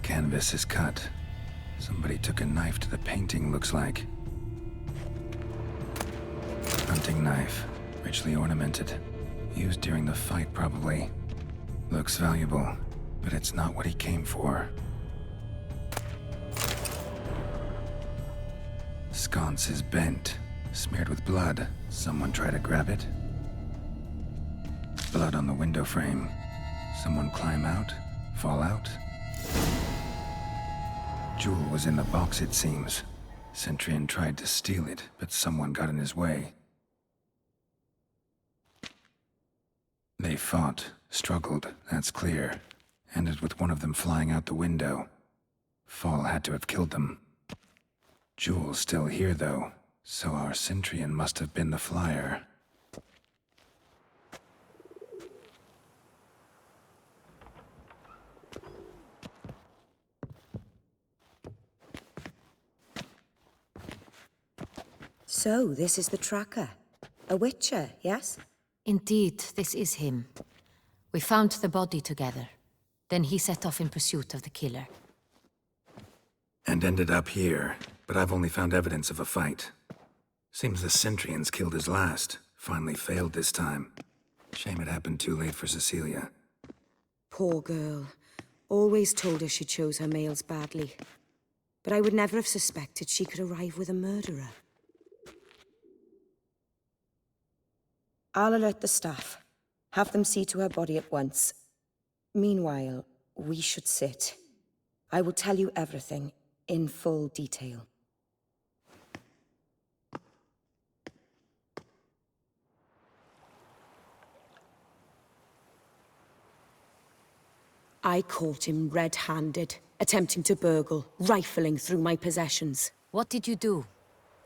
Canvas is cut. Somebody took a knife to the painting, looks like. Hunting knife. Richly ornamented. Used during the fight, probably. Looks valuable, but it's not what he came for. Sconce is bent, smeared with blood. Someone try to grab it. Blood on the window frame. Someone climb out? Fall out? Jewel was in the box, it seems. Centurion tried to steal it, but someone got in his way. They fought, struggled, that's clear. Ended with one of them flying out the window. Fall had to have killed them. Jewel's still here, though, so our Centurion must have been the flyer. So, this is the tracker. A witcher, yes? Indeed, this is him. We found the body together. Then he set off in pursuit of the killer. And ended up here, but I've only found evidence of a fight. Seems the Centurions killed his last. Finally failed this time. Shame it happened too late for Cecilia. Poor girl. Always told her she chose her males badly. But I would never have suspected she could arrive with a murderer. I'll alert the staff. Have them see to her body at once. Meanwhile, we should sit. I will tell you everything, in full detail. I caught him red-handed, attempting to burgle, rifling through my possessions. What did you do?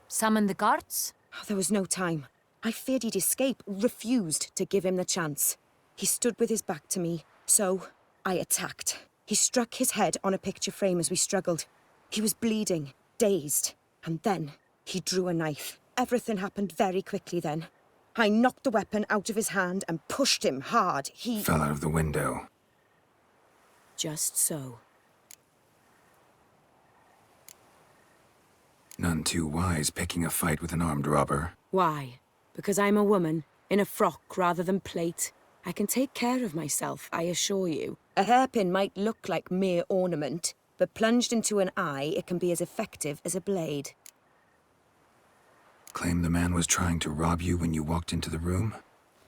Summon the guards? Oh, there was no time. I feared he'd escape, refused to give him the chance. He stood with his back to me, so I attacked. He struck his head on a picture frame as we struggled. He was bleeding, dazed, and then he drew a knife. Everything happened very quickly then. I knocked the weapon out of his hand and pushed him hard. He fell out of the window. Just so. None too wise picking a fight with an armed robber. Why? Because I'm a woman, in a frock rather than plate. I can take care of myself, I assure you. A hairpin might look like mere ornament, but plunged into an eye, it can be as effective as a blade. Claim the man was trying to rob you when you walked into the room?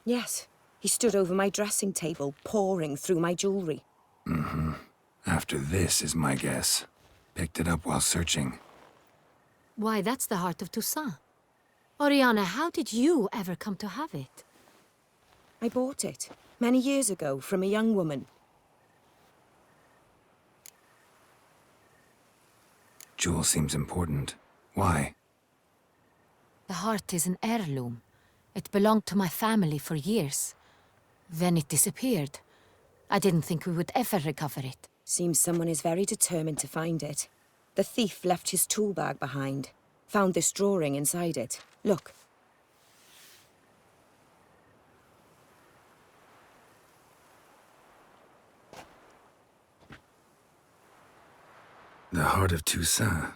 Yes. He stood over my dressing table, poring through my jewelry. Mm-hmm. After this is my guess. Picked it up while searching. Why, that's the heart of Toussaint. Oriana, how did you ever come to have it? I bought it, many years ago, from a young woman. Jewel seems important. Why? The heart is an heirloom. It belonged to my family for years. Then it disappeared. I didn't think we would ever recover it. Seems someone is very determined to find it. The thief left his tool bag behind. Found this drawing inside it. Look. The heart of Toussaint.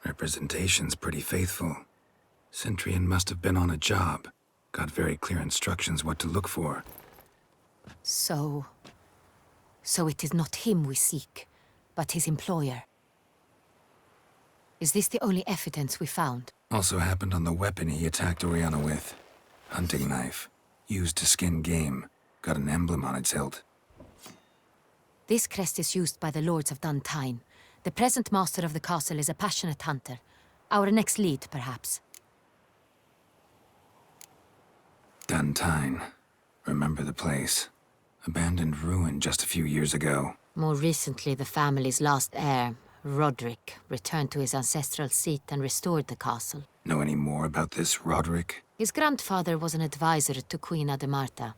Representation's pretty faithful. Centurion must have been on a job. Got very clear instructions what to look for. So it is not him we seek, but his employer. Is this the only evidence we found? Also happened on the weapon he attacked Oriana with. Hunting knife. Used to skin game. Got an emblem on its hilt. This crest is used by the lords of Duntine. The present master of the castle is a passionate hunter. Our next lead, perhaps. Duntine. Remember the place. Abandoned ruin just a few years ago. More recently, the family's last heir, Roderick, returned to his ancestral seat and restored the castle. Know any more about this Roderick? His grandfather was an advisor to Queen Ademarta.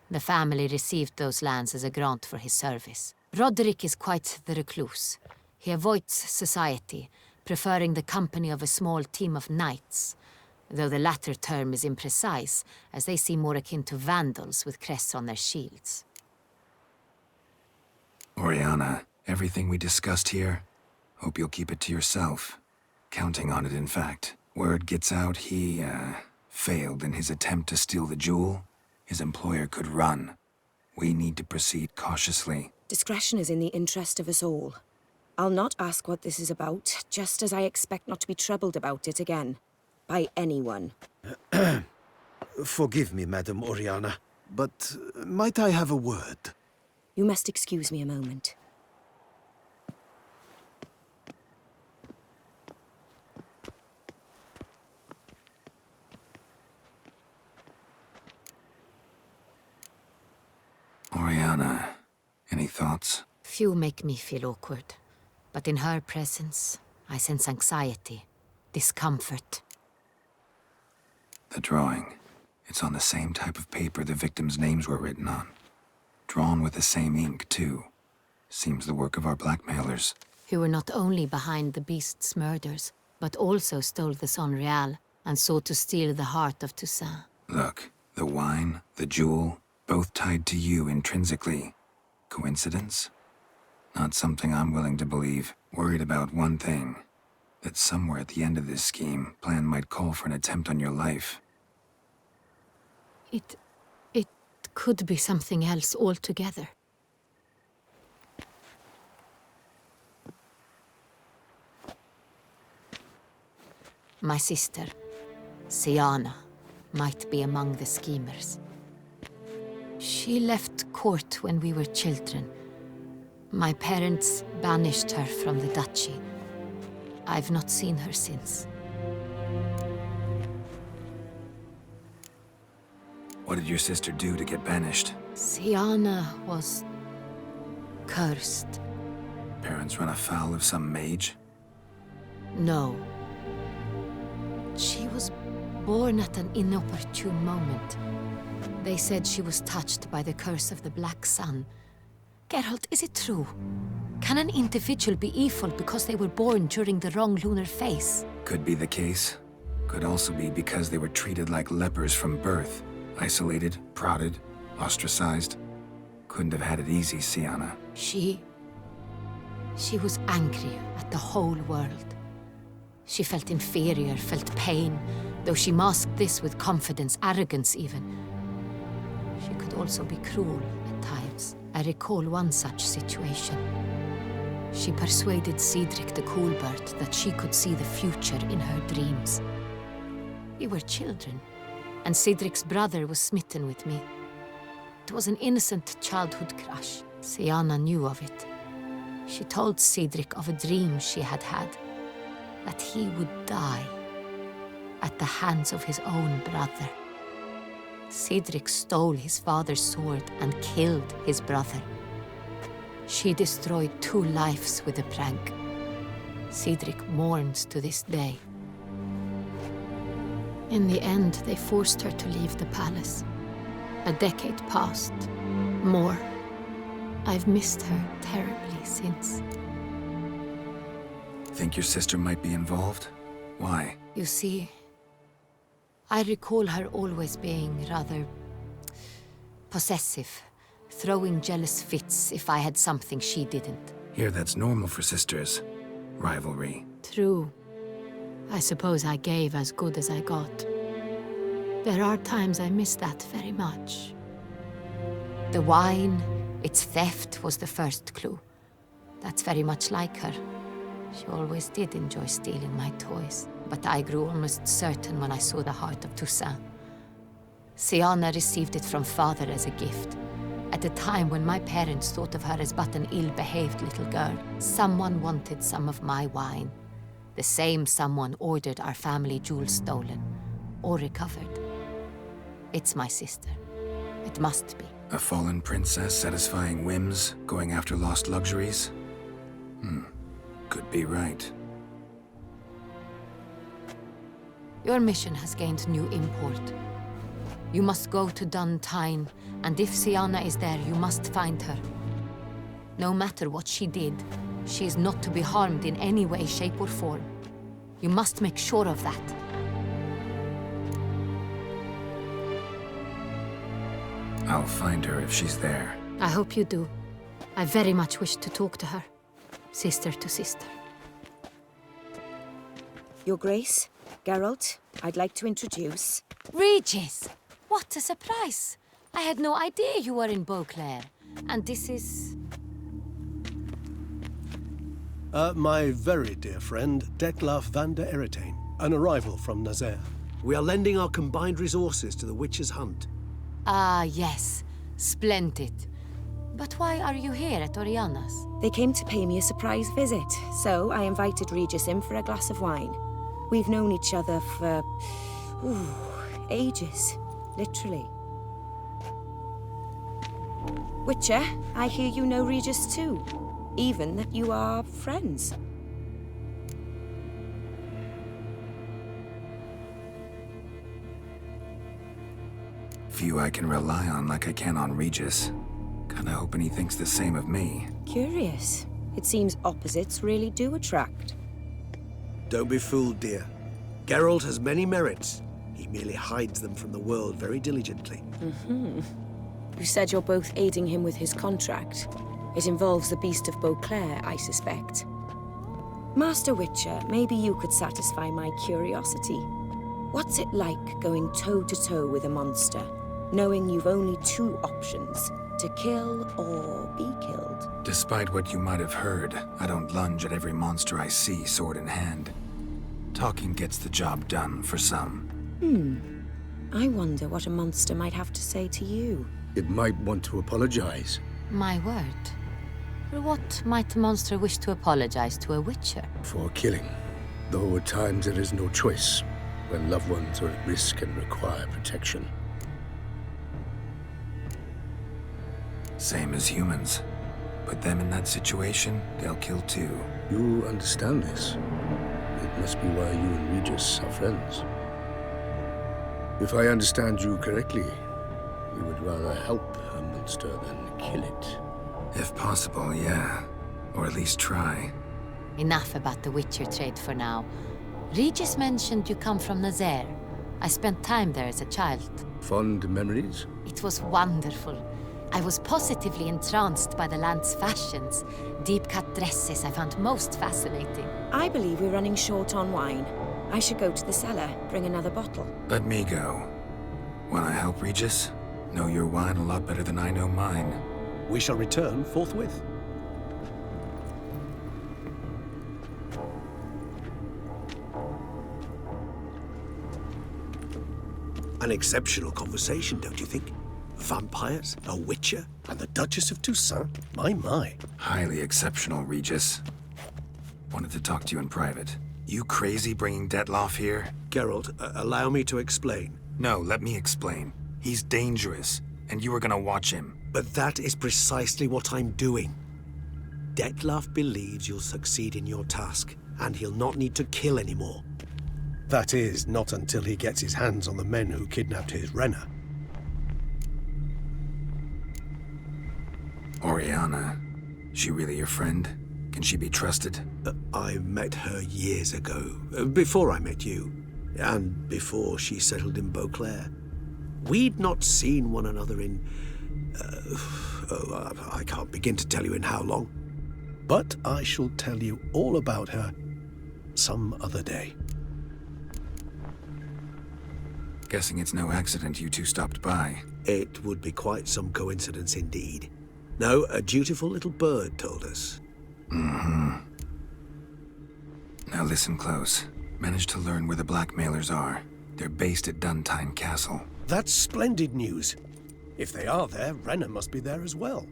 The family received those lands as a grant for his service. Roderick is quite the recluse. He avoids society, preferring the company of a small team of knights, though the latter term is imprecise, as they seem more akin to vandals with crests on their shields. Oriana, everything we discussed here, hope you'll keep it to yourself. Counting on it, in fact. Word gets out he, failed in his attempt to steal the jewel. His employer could run. We need to proceed cautiously. Discretion is in the interest of us all. I'll not ask what this is about, just as I expect not to be troubled about it again. By anyone. Forgive me, Madam Oriana, but might I have a word? You must excuse me a moment. Oriana, any thoughts? Few make me feel awkward, but in her presence, I sense anxiety, discomfort. The drawing. It's on the same type of paper the victims' names were written on. Drawn with the same ink, too. Seems the work of our blackmailers. Who were not only behind the beast's murders, but also stole the Son Real and sought to steal the heart of Toussaint. Look, the wine, the jewel, both tied to you intrinsically. Coincidence? Not something I'm willing to believe. Worried about one thing. That somewhere at the end of this scheme, plan might call for an attempt on your life. It could be something else altogether. My sister, Siana, might be among the schemers. She left court when we were children. My parents banished her from the duchy. I've not seen her since. What did your sister do to get banished? Siana was cursed. Parents run afoul of some mage? No. She was born at an inopportune moment. They said she was touched by the curse of the Black Sun. Geralt, is it true? Can an individual be evil because they were born during the wrong lunar phase? Could be the case. Could also be because they were treated like lepers from birth. Isolated, prodded, ostracized. Couldn't have had it easy, Siana. She was angry at the whole world. She felt inferior, felt pain, though she masked this with confidence, arrogance even. She could also be cruel at times. I recall one such situation. She persuaded Cedric the Coolbird that she could see the future in her dreams. We were children, and Cedric's brother was smitten with me. It was an innocent childhood crush. Sienna knew of it. She told Cedric of a dream she had had, that he would die at the hands of his own brother. Cedric stole his father's sword and killed his brother. She destroyed 2 lives with a prank. Cedric mourns to this day. In the end, they forced her to leave the palace. A decade passed. More. I've missed her terribly since. Think your sister might be involved? Why? You see, I recall her always being rather possessive, throwing jealous fits if I had something she didn't. Here, that's normal for sisters. Rivalry. True. I suppose I gave as good as I got. There are times I miss that very much. The wine, its theft, was the first clue. That's very much like her. She always did enjoy stealing my toys, but I grew almost certain when I saw the heart of Toussaint. Sienna received it from father as a gift. At a time when my parents thought of her as but an ill-behaved little girl, someone wanted some of my wine. The same someone ordered our family jewels stolen, or recovered. It's my sister. It must be. A fallen princess satisfying whims, going after lost luxuries? Could be right. Your mission has gained new import. You must go to Dun Tyne, and if Sienna is there, you must find her. No matter what she did, she is not to be harmed in any way, shape, or form. You must make sure of that. I'll find her if she's there. I hope you do. I very much wish to talk to her. Sister to sister. Your Grace, Geralt, I'd like to introduce... Regis! What a surprise! I had no idea you were in Beauclair. And this is... My very dear friend, Detlaf van der Eretain, an arrival from Nazaire. We are lending our combined resources to the Witch's Hunt. Ah, yes. Splendid. But why are you here at Oriana's? They came to pay me a surprise visit, so I invited Regis in for a glass of wine. We've known each other for... ages. Literally. Witcher, I hear you know Regis too. Even that you are friends. Few I can rely on like I can on Regis. Kinda hoping he thinks the same of me. Curious. It seems opposites really do attract. Don't be fooled, dear. Geralt has many merits. He merely hides them from the world very diligently. You said you're both aiding him with his contract. It involves the Beast of Beauclair, I suspect. Master Witcher, maybe you could satisfy my curiosity. What's it like going toe-to-toe with a monster, knowing you've only 2 options, to kill or be killed? Despite what you might have heard, I don't lunge at every monster I see sword in hand. Talking gets the job done for some. I wonder what a monster might have to say to you. It might want to apologize. My word. For what might a monster wish to apologize to a Witcher? For killing. Though at times there is no choice, when loved ones are at risk and require protection. Same as humans. Put them in that situation, they'll kill too. You understand this. It must be why you and Regis are friends. If I understand you correctly, you would rather help a monster than kill it. If possible, yeah. Or at least try. Enough about the Witcher trade for now. Regis mentioned you come from Nazaire. I spent time there as a child. Fond memories? It was wonderful. I was positively entranced by the land's fashions. Deep-cut dresses I found most fascinating. I believe we're running short on wine. I should go to the cellar, bring another bottle. Let me go. Wanna help, Regis? Know your wine a lot better than I know mine. We shall return forthwith. An exceptional conversation, don't you think? Vampires, a witcher, and the Duchess of Toussaint? My. Highly exceptional, Regis. Wanted to talk to you in private. You crazy bringing Detloff here? Geralt, allow me to explain. No, let me explain. He's dangerous, and you were gonna watch him. But that is precisely what I'm doing. Detloff believes you'll succeed in your task, and he'll not need to kill anymore. That is, not until he gets his hands on the men who kidnapped his Renna. Oriana, she really your friend? Can she be trusted? I met her years ago, before I met you, and before she settled in Beauclair. We'd not seen one another in... I can't begin to tell you in how long. But I shall tell you all about her some other day. Guessing it's no accident you two stopped by. It would be quite some coincidence indeed. No, a dutiful little bird told us. Mm-hmm. Now listen close. Managed to learn where the blackmailers are. They're based at Duntine Castle. That's splendid news. If they are there, Renna must be there as well.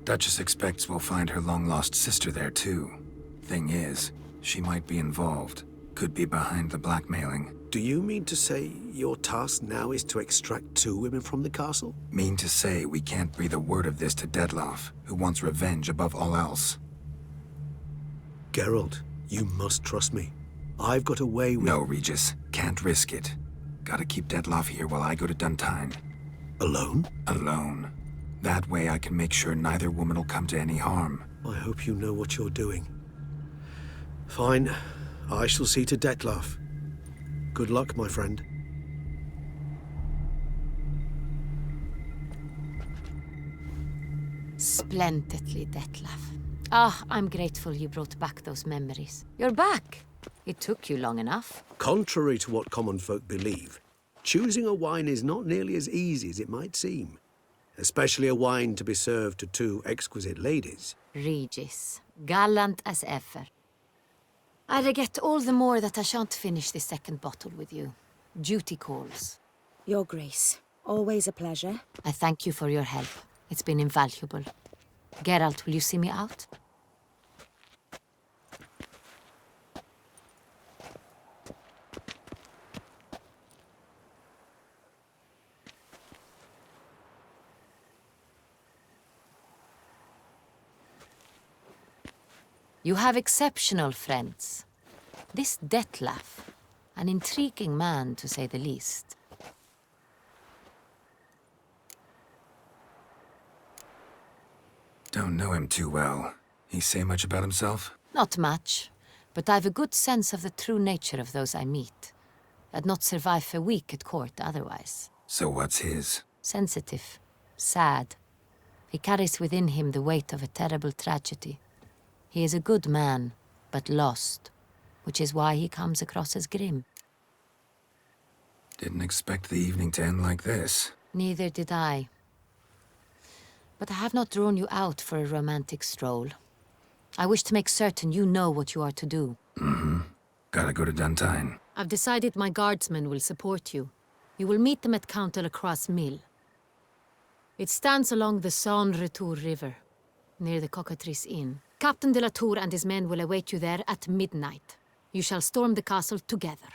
Duchess expects we'll find her long-lost sister there too. Thing is, she might be involved. Could be behind the blackmailing. Do you mean to say your task now is to extract 2 women from the castle? Mean to say we can't breathe a word of this to Detloff, who wants revenge above all else. Geralt, you must trust me. I've got a way with... No, Regis. Can't risk it. Gotta keep Detloff here while I go to Duntine. Alone? Alone. That way I can make sure neither woman will come to any harm. I hope you know what you're doing. Fine. I shall see to Detloff. Good luck, my friend. Splendidly, Detloff. Ah, I'm grateful you brought back those memories. You're back. It took you long enough. Contrary to what common folk believe, choosing a wine is not nearly as easy as it might seem. Especially a wine to be served to 2 exquisite ladies. Regis, gallant as ever. I regret all the more that I shan't finish the 2nd bottle with you. Duty calls. Your Grace, always a pleasure. I thank you for your help. It's been invaluable. Geralt, will you see me out? You have exceptional friends. This Detloff, an intriguing man to say the least. Don't know him too well. He say much about himself? Not much, but I've a good sense of the true nature of those I meet. I'd not survive a week at court otherwise. So what's his? Sensitive, sad. He carries within him the weight of a terrible tragedy. He is a good man, but lost, which is why he comes across as grim. Didn't expect the evening to end like this. Neither did I. But I have not drawn you out for a romantic stroll. I wish to make certain you know what you are to do. Mm-hmm. Gotta go to Duntine. I've decided my guardsmen will support you. You will meet them at Count de la Croix's mill. It stands along the Saône-Retour River, near the Cockatrice Inn. Captain de la Tour and his men will await you there at midnight. You shall storm the castle together.